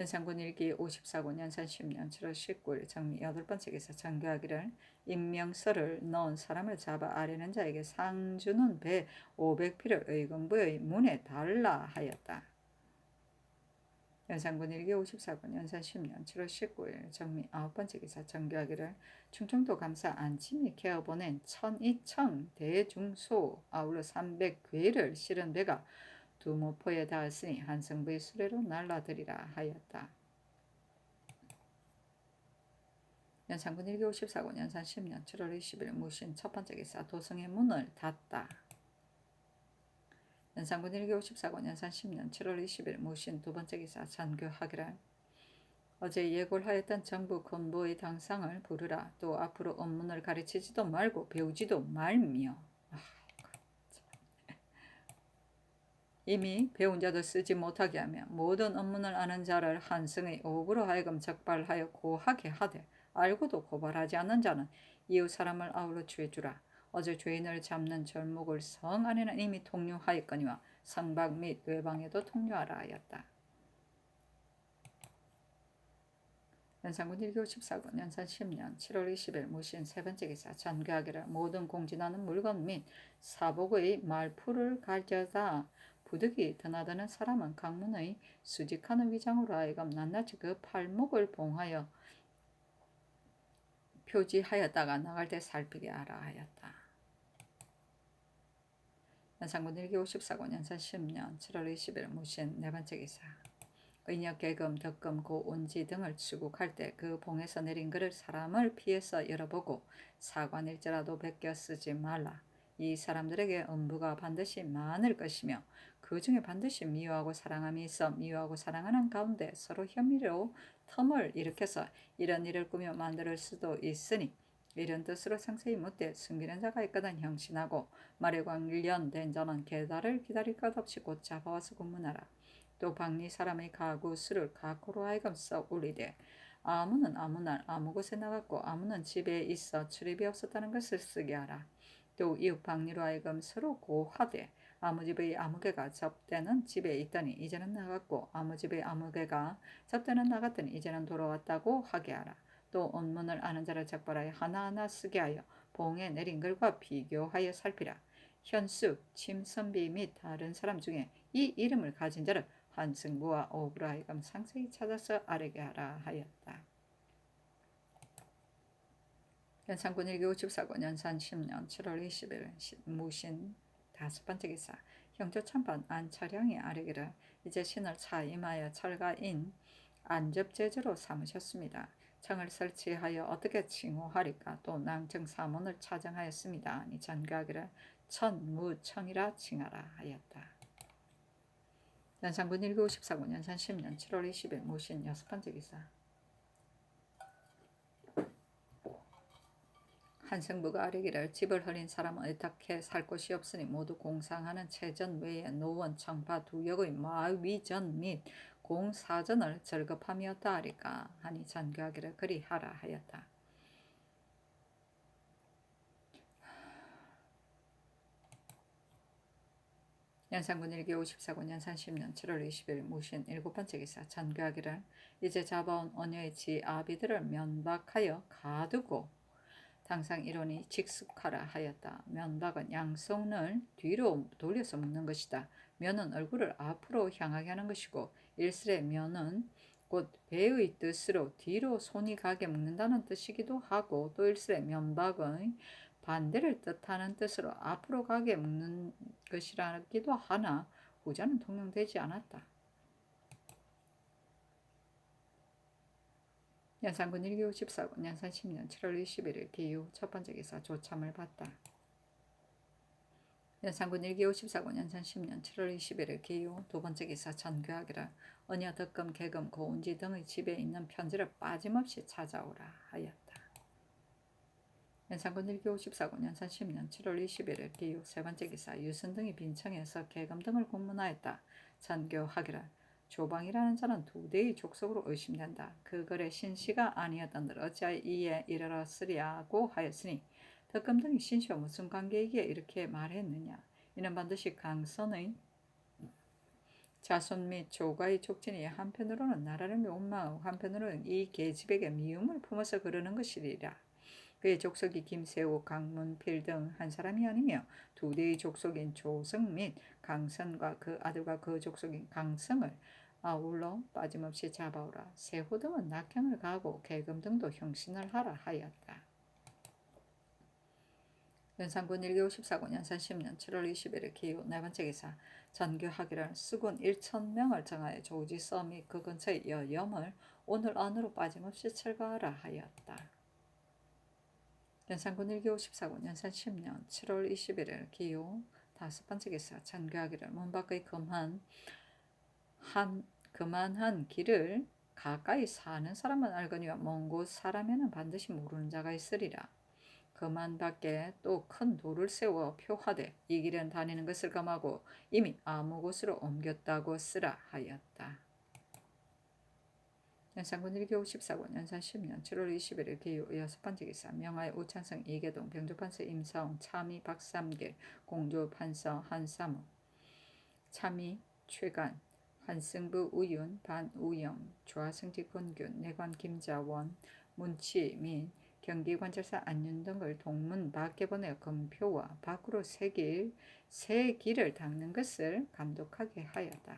연산군 일기 54군 연산 10년 7월 19일 정미 8번째 기사 장교하기를 임명서를 넣은 사람을 잡아 아뢰는 자에게 상주는 배 500피를 의금부의 문에 달라 하였다. 연산군 일기 54군 연산 10년 7월 19일 정미 9번째 기사 장교하기를 충청도 감사 안치 및 개어 보낸 1002청 대중소 아울러 300괴를 실은 배가 두모포에 닿았으니 한성부의 수레로 날라들이라 하였다. 연산군 일기 54군 연산 10년 7월 20일 무신 첫 번째 기사 도성의 문을 닫다. 연산군 일기 54군 연산 10년 7월 20일 무신 두 번째 기사 장교하기를 어제 예고하였던 정부 군부의 당상을 부르라. 또 앞으로 업문을 가르치지도 말고 배우지도 말며 이미 배운 자도 쓰지 못하게 하며 모든 업문을 아는 자를 한승의 오구로 하여금 적발하여 고하게 하되 알고도 고발하지 않는 자는 이웃 사람을 아울러 취해주라. 어제 죄인을 잡는 절목을 성 안에는 이미 통류하였거니와 성박 및 외방에도 통류하라 하였다. 연산군 일기 54군 연산 10년 7월 20일 무신 세 번째 기사 전교하기를 모든 공진하는 물건 및 사복의 말풀을 가져다 부득이 드나드는 사람은 강문의 수직하는 위장으로 하여금 낱낱이 그 팔목을 봉하여 표지하였다가 나갈 때 살피게 하라 하였다. 연산군 일기 54군 연산 10년 7월 20일 무신 네 번째 기사 의녀 개금 덕금 고운지 등을 추국할 때 그 봉에서 내린 글을 사람을 피해서 열어보고 사관일지라도 베껴 쓰지 말라. 이 사람들에게 음부가 반드시 많을 것이며 그 중에 반드시 미워하고 사랑함이 있어 미워하고 사랑하는 가운데 서로 혐의로 텀을 일으켜서 이런 일을 꾸며 만들 수도 있으니 이런 뜻으로 상세히 묻되 숨기는 자가 있거든 형신하고 말에 관련된 자는 계달을 기다릴 것 없이 곧 잡아와서 군문하라. 또 박리 사람의 가구 수를 각고로 하여금 써 올리되 아무는 아무 날 아무 곳에 나갔고 아무는 집에 있어 출입이 없었다는 것을 쓰게 하라. 또 이웃 박리로 하여금 서로 고하되 아무 집의 아무개가 접대는 집에 있더니 이제는 나갔고 아무 집의 아무개가 접대는 나갔더니 이제는 돌아왔다고 하게 하라. 또 언문을 아는 자를 적발하여 하나하나 쓰게 하여 봉에 내린 글과 비교하여 살피라. 현수, 침선비 및 다른 사람 중에 이 이름을 가진 자를 한승부와 오브로 하여금 상세히 찾아서 아뢰게 하라 하였다. 연산군 일기 54군 연산 10년 7월 20일 무신 다섯 번째 기사 형조 참반 안철영이 아뢰기를 이제 신을 차 임하여 철가인 안접제주로 삼으셨습니다. 청을 설치하여 어떻게 칭호하리까. 또 낭청 사문을 차정하였습니다. 아니 전교하기를 천무청이라 칭하라 하였다. 연산군 일기 54군 연산 10년 7월 20일 무신 여섯 번째 기사 한승부가 아뢰기를 집을 흘린 사람은 어떻게 살 곳이 없으니 모두 공상하는 채전 외에 노원 청파 두역의 마위전 및 공사전을 절급함이었다 하리까 하니 전교하기를 그리하라 하였다. 연산군 일기 54군 연산 10년 7월 20일 무신 일곱 번째 기사 전교하기를 이제 잡아온 언여의 지아비들을 면박하여 가두고 당상 이론이 직숙하라 하였다. 면박은 양손을 뒤로 돌려서 묶는 것이다. 면은 얼굴을 앞으로 향하게 하는 것이고 일슬의 면은 곧 배의 뜻으로 뒤로 손이 가게 묶는다는 뜻이기도 하고 또 일슬의 면박의 반대를 뜻하는 뜻으로 앞으로 가게 묶는 것이라기도 하나 후자는 통용되지 않았다. 연산군 일기 54군 연산 10년 7월 21일 기후 첫 번째 기사 조참을 받다. 연산군 일기 54군 연산 10년 7월 21일 기후 두 번째 기사 전교하기를 언여 덕금 계금 고운지 등의 집에 있는 편지를 빠짐없이 찾아오라 하였다. 연산군 일기 54군 연산 10년 7월 21일 기후 세 번째 기사 유순 등이 빈청에서 계금 등을 공문하였다. 전교하기를 조방이라는 자는 두 대의 족속으로 의심된다. 그 글에 신씨가 아니었던들 어찌하여 이에 이르렀으리하고 하였으니 덕금 등이 신씨와 무슨 관계이기에 이렇게 말했느냐. 이는 반드시 강선의 자손 및 조가의 촉진이 한편으로는 나라를 멸망하고 한편으로는 이 계집에게 미움을 품어서 그러는 것이리라. 그의 족속이 김세호, 강문, 필 등 한 사람이 아니며 두 대의 족속인 조성 및 강선과 그 아들과 그 족속인 강성을 아울러 빠짐없이 잡아오라. 세호 등은 낙향을 가하고 계금 등도 형신을 하라 하였다. 연산군 1254군 연산 10년 7월 20일 기후 네 번째 기사 전교하기를 수군 1,000명을 정하여 조지 서 및 그 근처의 여염을 오늘 안으로 빠짐없이 철거하라 하였다. 연산군 1254군 연산 10년 7월 21일 기후 다섯 번째 기사 전교하기를 문 밖의 그만한 길을 가까이 사는 사람만 알거니와 먼 곳 사람에는 반드시 모르는 자가 있으리라. 그만 밖에 또 큰 돌을 세워 표하되 이 길은 다니는 것을 감하고 이미 아무 곳으로 옮겼다고 쓰라 하였다. 연산군 1교54군 연산 10년 7월 21일 기후 여섯 번째 기사 명하의 우찬성 이계동 병조판서 임사홍 참의 박삼길 공조판서 한사무 참의 최간 한승부 우윤 반우영 조하승지 권균 내관 김자원 문치 및 경기관찰사 안윤 등을 동문 밖에 보내 검표와 밖으로 새 길을 닦는 것을 감독하게 하였다.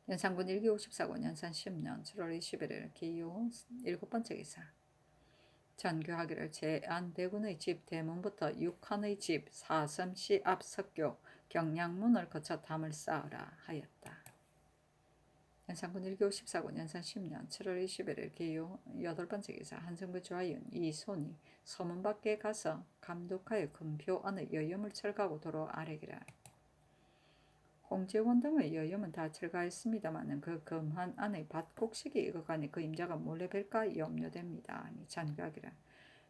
연산군 1기54군 연산 10년 7월 21일 기호 일곱 번째 기사 전교하기를 제안대군의 집 대문부터 6한의 집 사섬시 앞 석교 경량문을 거쳐 담을 쌓으라 하였다. 연산군 1교14군 연산 10년 7월 21일 기호 여덟 번째 기사 한승부 좌윤 이손이 서문 밖에 가서 감독하여 금표 안의 여염을 철거하고 도로 아래기라. 홍제원 등의 여염은 다 철거했습니다마는 그 금한 안의 밭곡식이 익어가니 그 임자가 몰래 뵐까 염려됩니다. 아니 잔각이라.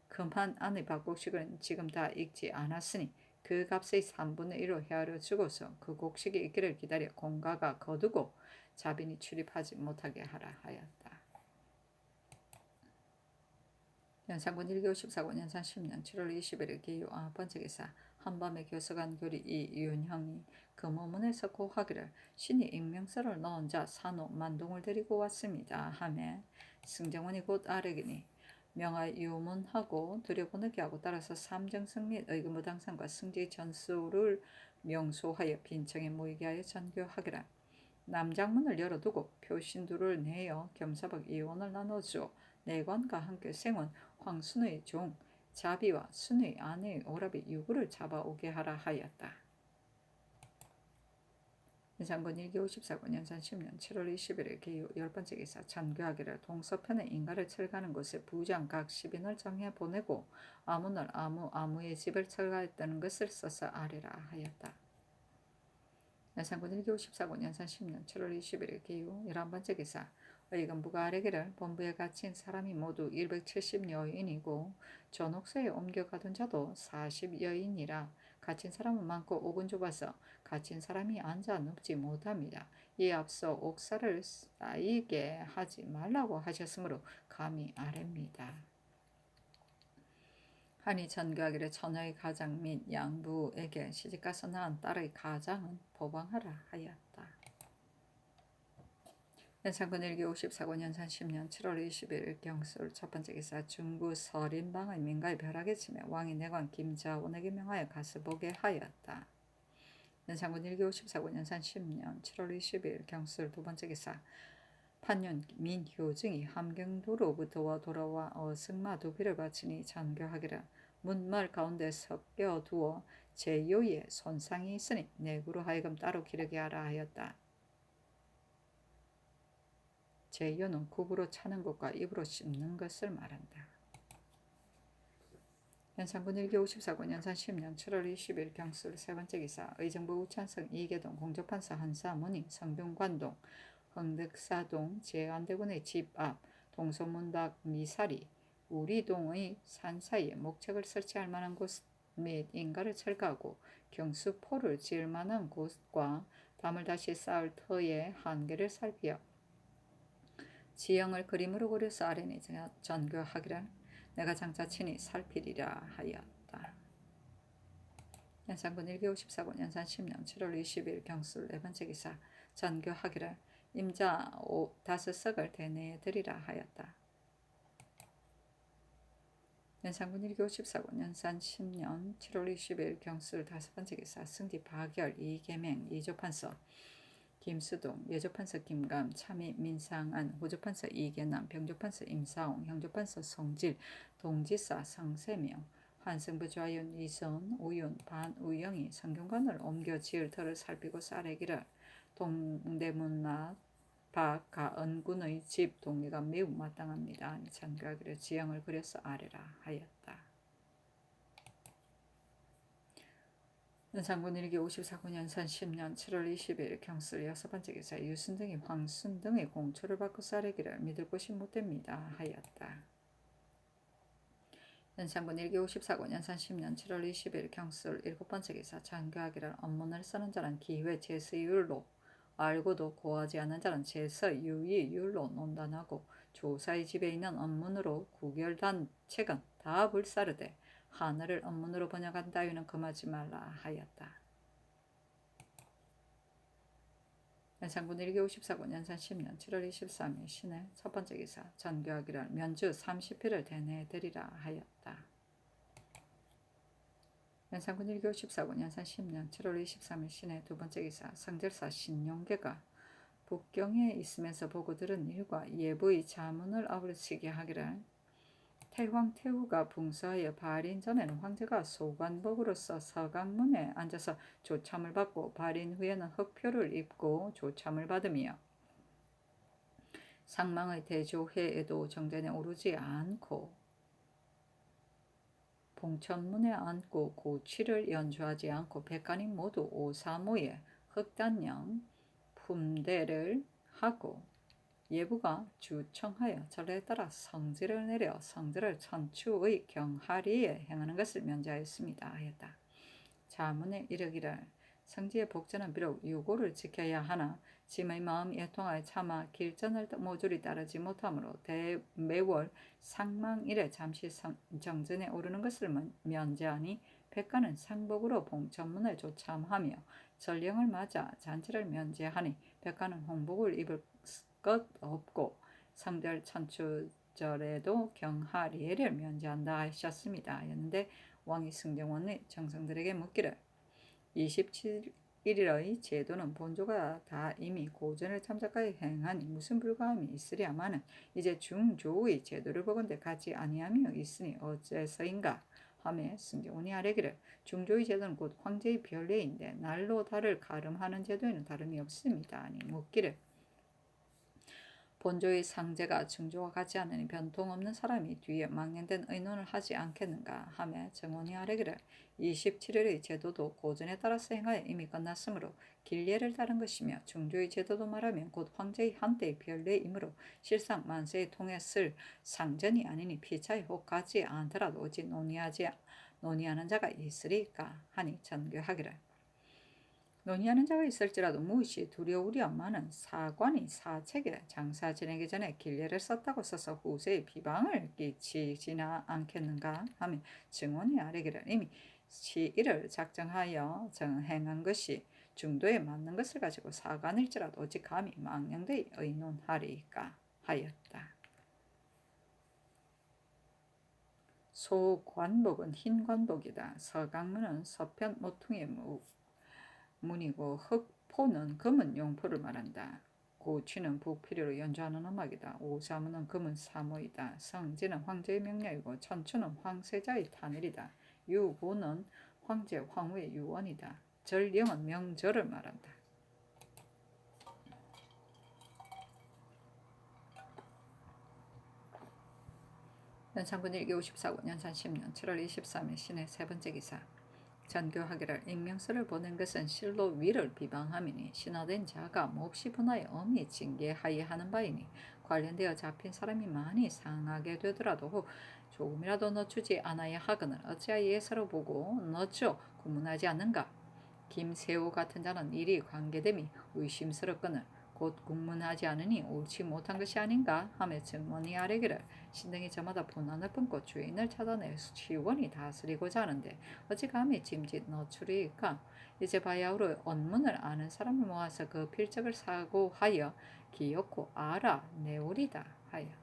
금한 안의 밭곡식은 지금 다 익지 않았으니 그 값의 3분의 1로 헤아려 주고서 그 곡식이 익기를 기다려 공가가 거두고 자빈이 출입하지 못하게 하라 하였다. 연산군 1교14군 연산 10년 7월 21일 기후 9번째 기사 한밤에 교서관 교리 이윤형이 금호문에서 고하기를 신이 익명서를 넣은 자 산호 만동을 데리고 왔습니다 하매 승정원이 곧 아뢰기니 명하 유문하고 들여보내게 하고 따라서 삼정승 및 의금부당상과 승지 전수를 명소하여 빈청에 모이게 하여 전교하기라. 남장문을 열어두고 표신두를 내어 겸사박 이원을 나눠주어 내관과 함께 생원 황순의 종 자비와 순의 아내의 오라비 유구를 잡아오게 하라 하였다. 연산군 1기54군 연산 10년 7월 21일 기후 10번째 기사 전교하기를 동서편의 인가를 철거하는 곳에 부장 각 10인을 정해 보내고 아무날 아무의 집을 철거했다는 것을 써서 아뢰라 하였다. 연산군 1기54군 연산 10년 7월 21일 기후 11번째 기사 의금부가 아뢰기를 본부에 갇힌 사람이 모두 170여인이고 전옥소에 옮겨가둔 자도 40여인이라 갇힌 사람은 많고 옥은 좁아서 갇힌 사람이 앉아 눕지 못합니다. 이에 앞서 옥사를 쌓이게 하지 말라고 하셨으므로 감히 아뢰입니다. 하니 전교하기를 처녀의 가장 및 양부에게 시집가서 낳은 딸의 가장은 보방하라 하였다. 연산군 1기54군 연산 10년 7월 21일 경술 첫 번째 기사 중구 서린방의 민가에 벼락에 치며 왕이 내관 김자원에게 명하여 가서 보게 하였다. 연산군 1기54군 연산 10년 7월 20일 경술 두 번째 기사 판윤 민효증이 함경도로부터 돌아와 어승마 두비를 바치니 전교하기를 문말 가운데 섞여 두어 제요에 손상이 있으니 내구로 하여금 따로 기르게 하라 하였다. 제요는 굽으로 차는 것과 입으로 씹는 것을 말한다. 연산군 1기54군 연산 10년 7월 20일 경술 세 번째 기사 의정부 우찬성 이계동 공조판서 한사문이 성균관동 흥덕사동 제안대군의 집 앞 동서문닭 미사리 우리동의 산 사이에 목책을 설치할 만한 곳 및 인가를 철거하고 경수포를 지을 만한 곳과 담을 다시 쌓을 터의 한계를 살피어 지형을 그림으로 그려서 아뢰니 전교하기를 내가 장차 친히 살피리라 하였다. 연산군 1기54군 연산 10년 7월 20일 경술 네 번째 기사 전교하기를 임자 5석을 대내드리라 하였다. 연산군 1기 54군 연산 10년 7월 20일 경술 5번째 기사 승지 박열 이계맹 이조판서 김수동 예조판서 김감 참의 민상안 호조판서 이계남 병조판서 임사홍 형조판서 송질 동지사 성세명 환승부 좌윤 이선 우윤 반우영이 성균관을 옮겨 지을 터를 살피고 쌀애기를 동대문나 박가은군의 집 동의가 매우 마땅합니다. 전교하기를 지형을 그려서 아래라 하였다. 연산군 1기 54군 연산 10년 7월 20일 경술 6번째 기사 유순등이 황순등의 공초를 받고 쌀애기를 믿을 곳이 못됩니다 하였다. 연산군 1기 54군 연산 10년 7월 20일 경술 7번째 기사 전교하기를 업문을 쓰는 자는 기회 제스율로 알고도 고하지 않는 자는 제서유의율로 논단하고 조사의 집에 있는 업문으로 구결단 책은 다 불사르되 하늘을 업문으로 번역한 따위는 금하지 말라 하였다. 연산군 1기 54군 연산 10년 7월 23일 신의 첫 번째 기사 전교하기를 면주 30필을 대내드리라 하였다. 연산군 1기 54군 연산 10년 7월 23일 신의 두 번째 기사 성절사 신용계가 북경에 있으면서 보고 들은 일과 예부의 자문을 아우르치게 하기를 태왕태후가 붕서하여 발인 전에는 황제가 소관복으로서 서강문에 앉아서 조참을 받고 발인 후에는 흑표를 입고 조참을 받으며 상망의 대조회에도 정전에 오르지 않고 봉천문에 앉고 고취를 연주하지 않고 백관이 모두 오사모에 흑단령 품대를 하고 예부가 주청하여 전례에 따라 성지를 내려 성들을 천추의 경하리에 행하는 것을 면제하였습니다 하였다. 자문에 이르기를 성지의 복전은 비록 유고를 지켜야 하나 짐의 마음 애통하여 차마 길전을 모조리 따르지 못하므로 매월 상망일에 잠시 정전에 오르는 것을 면제하니 백관은 상복으로 봉천문을 조참하며 전령을 맞아 잔치를 면제하니 백관은 홍복을 입을 것 없고 성별 천추절에도 경하리에를 면제한다 하셨습니다. 하였는데 왕이 승정원의 정성들에게 묻기를 27일의 제도는 본조가 다 이미 고전을 참작하여 행하니 무슨 불가함이 있으랴마는 이제 중조의 제도를 보건대 같지 아니하며 있으니 어째서인가 하며 승정원이 아뢰기를 중조의 제도는 곧 황제의 별례인데 날로 달을 가름하는 제도에는 다름이 없습니다. 아니 묻기를 본조의 상제가 중조와 같지 않으니 변통 없는 사람이 뒤에 망령된 의논을 하지 않겠는가 하며 정원이 아뢰기를 27일의 제도도 고전에 따라서 행하여 이미 끝났으므로 길례를 따른 것이며 중조의 제도도 말하면 곧 황제의 한때의 별례이므로 실상 만세에 통했을 상전이 아니니 피차에 혹 가지 않더라도 어찌 논의하는 자가 있으리까 하니 전교하기를 논의하는 자가 있을지라도 무엇이 두려우랴마는 사관이 사책에 장사 지내기 전에 길례를 썼다고 써서 후세에 비방을 끼치지나 않겠는가 하며 증언이 아뢰기를 이미 시일을 작정하여 정행한 것이 중도에 맞는 것을 가지고 사관일지라도 어찌 감히 망령되이 의논하리까 하였다. 소관복은 흰관복이다. 서강문은 서편 모퉁이의 문이고 흑포는 금은 용포를 말한다. 고취는 북필요로 연주하는 음악이다. 오사무는 금은 사모이다. 성지는 황제의 명령이고 천추는 황세자의 탄일이다. 유고는 황제 황후의 유언이다. 절령은 명절을 말한다. 연산군 1기 54군 연산 10년 7월 23일 신의 세 번째 기사 전교하기를 익명서를 보낸 것은 실로 위를 비방함이니 신하된 자가 몹시 분하여 엄히 징계하여 하는 바이니 관련되어 잡힌 사람이 많이 상하게 되더라도 조금이라도 늦추지 않아야 하거늘 어찌하여 예사로 보고 늦추어 구문하지 않는가. 김세호 같은 자는 일이 관계됨이 의심스럽거늘 곧 국문하지 않으니 옳지 못한 것이 아닌가 하며 증언이 아뢰기를 신등이 저마다 분한을 뿜고 주인을 찾아내 시원히 다스리고자 하는데 어찌 감히 짐짓 너추리일까. 이제 바야흐로 언문을 아는 사람을 모아서 그 필적을 사고하여 기어코 알아내오리다 하였다.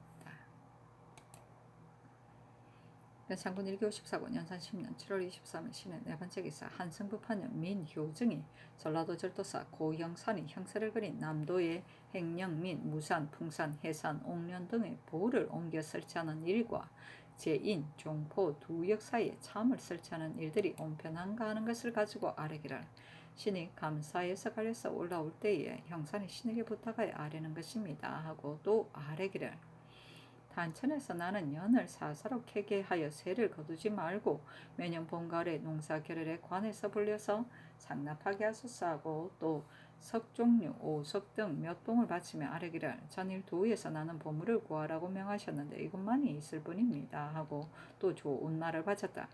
연산군 1954군 연산 10년 7월 23일 신의 네 번째 기사 한승부 판영 민효증이 전라도 절도사 고형산이 형세를 그린 남도의 행령 및 무산, 풍산, 해산, 옥련 등의 보를 옮겨 설치하는 일과 제인, 종포 두 역 사이에 참을 설치하는 일들이 온편한가 하는 것을 가지고 아뢰기를 신이 감사에서 갈려서 올라올 때에 형산이 신에게 부탁하여 아뢰는 것입니다 하고 또 아뢰기를 단천에서 나는 연을 사사로 캐게 하여 세를 거두지 말고 매년 봄가을에 농사 겨를에 관에서 불려서 상납하게 하소서 하고 또 석종류, 오석 등 몇 봉을 바치며 아뢰기를 전일 도에서 나는 보물을 구하라고 명하셨는데 이것만이 있을 뿐입니다 하고 또 좋은 말을 바쳤다.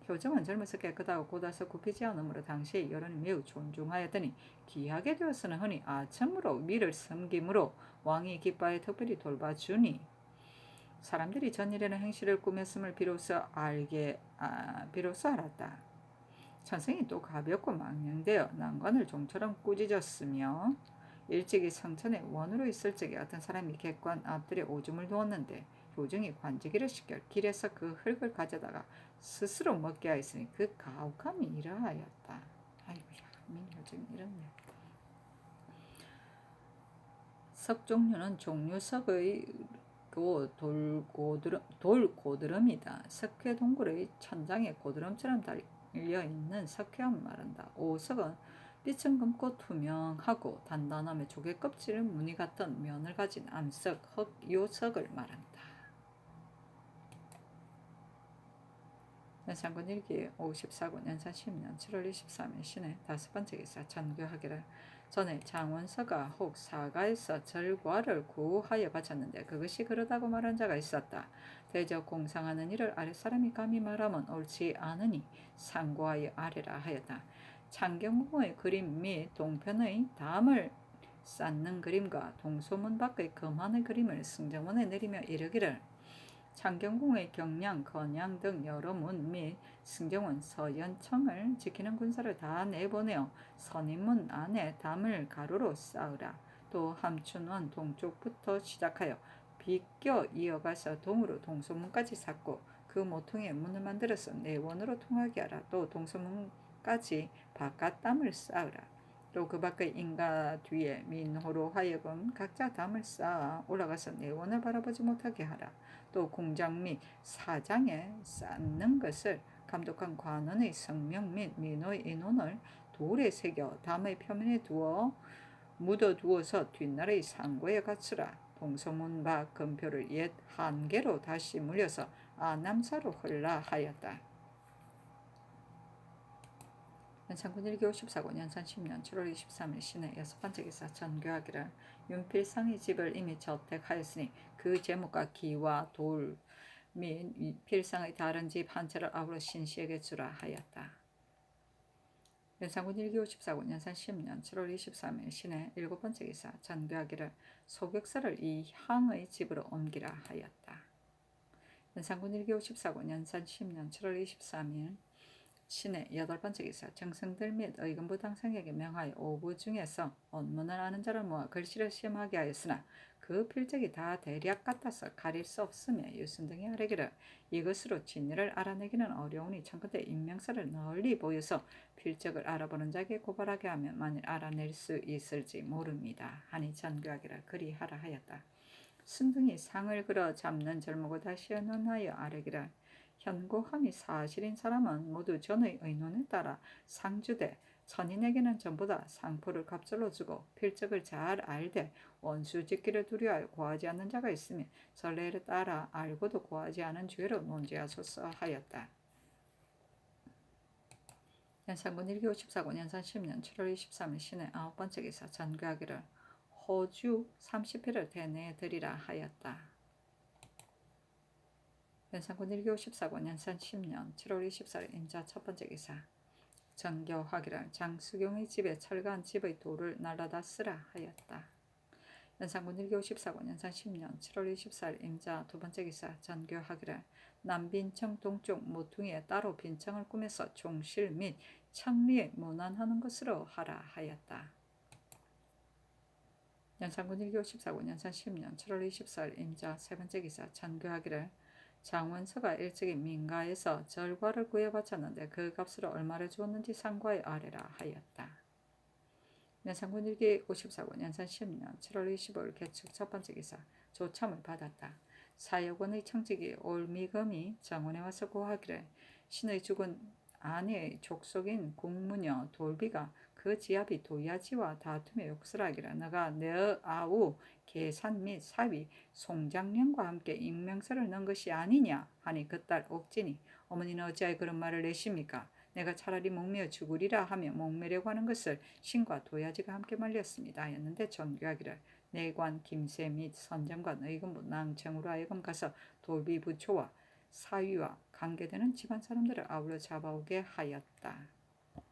효정은 젊어서 깨끗하고 고다서 굽히지 않으므로 당시의 여론이 매우 존중하였더니 귀하게 되었으나 흔히 아첨으로 미를 섬김으로 왕이 기뻐하여 특별히 돌봐주니 사람들이 전일에는 행실을 꾸몄음을 비로소 알았다. 천성이 또 가볍고 망령되어 난관을 종처럼 꾸짖었으며 일찍이 성천에 원으로 있을 적에 어떤 사람이 객관 앞들에 오줌을 두었는데 효정이 관지기를 시켜 길에서 그 흙을 가져다가 스스로 먹게 하였으니 그 가혹함이 이러하였다. 아이고야, 민효정이 이렇네. 석종류는 종류석의 돌고드름이다. 석회 동굴의 천장에 고드름처럼 달려있는 석회암을 말한다. 오석은 빛은 검고 투명하고 단단하며 조개 껍질 무늬 같은 면을 가진 암석, 흑요석을 말한다. 연산군 일기 54군 연산 10년 7월 23일 신의 다섯 번째 기사 전교하기를 전에 장원서가 혹 사가에서 절과를 구하여 바쳤는데 그것이 그러다고 말한 자가 있었다. 대저 공상하는 일을 아랫사람이 감히 말하면 옳지 않으니 상고하여 아뢰라 하였다. 창경궁의 그림 및 동편의 담을 쌓는 그림과 동소문 밖의 금환의 그림을 승정원에 내리며 이르기를 창경궁의 경량, 건양 등 여러 문 및 승정원, 서연청을 지키는 군사를 다 내보내어 선인문 안에 담을 가로로 쌓으라. 또 함춘원 동쪽부터 시작하여 비껴 이어가서 동으로 동소문까지 쌓고 그 모퉁이에 문을 만들어서 내원으로 통하게 하라. 또 동소문까지 바깥 담을 쌓으라. 또 그 밖의 인가 뒤에 민호로 하여금 각자 담을 쌓아 올라가서 내원을 바라보지 못하게 하라. 또 공장 및 사장에 쌓는 것을 감독한 관원의 성명 및 민호의 인원을 돌에 새겨 담의 표면에 묻어두어서 뒷날의 상고에 갖추라. 동서문 밖 금표를 옛 한계로 다시 물려서 아남사로 흘라 하였다. 연산군 1기 54군 연산 10년 7월 23일 신의 여섯 번째 기사 전교하기를 윤필상의 집을 이미 저택하였으니 그 제목과 기와 돌 및 필상의 다른 집 한 채를 아우러 신씨에게 주라 하였다. 연산군 1기 54군 연산 10년 7월 23일 신의 일곱 번째 기사 전교하기를 소격사를 이 향의 집으로 옮기라 하였다. 연산군 1기 54군 연산 10년 7월 23일 신의 여덟 번째 기사 정승들 및 의금부 당상에게 명하여 오부 중에서 언문을 아는 자를 모아 글씨를 시험하게 하였으나 그 필적이 다 대략 같아서 가릴 수 없으며 유순 등이 아뢰기를 이것으로 진리를 알아내기는 어려우니 청컨대 인명사를 널리 보여서 필적을 알아보는 자에게 고발하게 하면 만일 알아낼 수 있을지 모릅니다 하니 전교하기를 그리하라 하였다. 순등이 상을 그려 잡는 절목을 다시 연원하여 아뢰기를 현고함이 사실인 사람은 모두 전의 의논에 따라 상주되 천인에게는 전보다 상포를 갑절로 주고 필적을 잘 알되 원수 짓기를 두려워하여 고하지 않는 자가 있으며 전례를 따라 알고도 고하지 않은 죄로 논지하소서 하였다. 연산군 1기 54군 연산 10년 7월 23일 신의 아홉 번째 기사 전교하기를 호주 30회를 대내에 드리라 하였다. 연산군 1기 54군 연산 10년 7월 24일 임자 첫 번째 기사 전교하기를 장수경의 집에 철가한 집의 돌을 날라다 쓰라 하였다. 연산군 1교54군 연산 10년 7월 24일 임자 두 번째 기사 전교하기를 남빈청 동쪽 모퉁이에 따로 빈청을 꾸며서 종실 및 창리에 문안하는 것으로 하라 하였다. 연산군 1교14군 연산 10년 7월 24일 임자 세 번째 기사 전교하기를 장원서가 일찍이 민가에서 절과를 구해바쳤는데 그 값으로 얼마를 주었는지 상과에 아뢰라 하였다. 연산군 1기 54군 연산 10년 7월 25일 개축 첫 번째 기사 조참을 받았다. 사여군의 청직이 올미검이 정원에 와서 고하기를 신의 죽은 아내의 족속인 국무녀 돌비가 그 지압이 도야지와 다투며 욕설하기를 너가 내 아우 계산 및 사위 송장령과 함께 익명서를 넣은 것이 아니냐 하니 그 딸 옥진이 어머니는 어찌하여 그런 말을 내십니까? 내가 차라리 목매어 죽으리라 하며 목매려고 하는 것을 신과 도야지가 함께 말렸습니다 하였는데 전교하기를 내관 김새 및 선정관 의금부 낭청으로 하여금 가서 돌비 부초와 사위와 관계되는 집안 사람들을 아울러 잡아오게 하였다.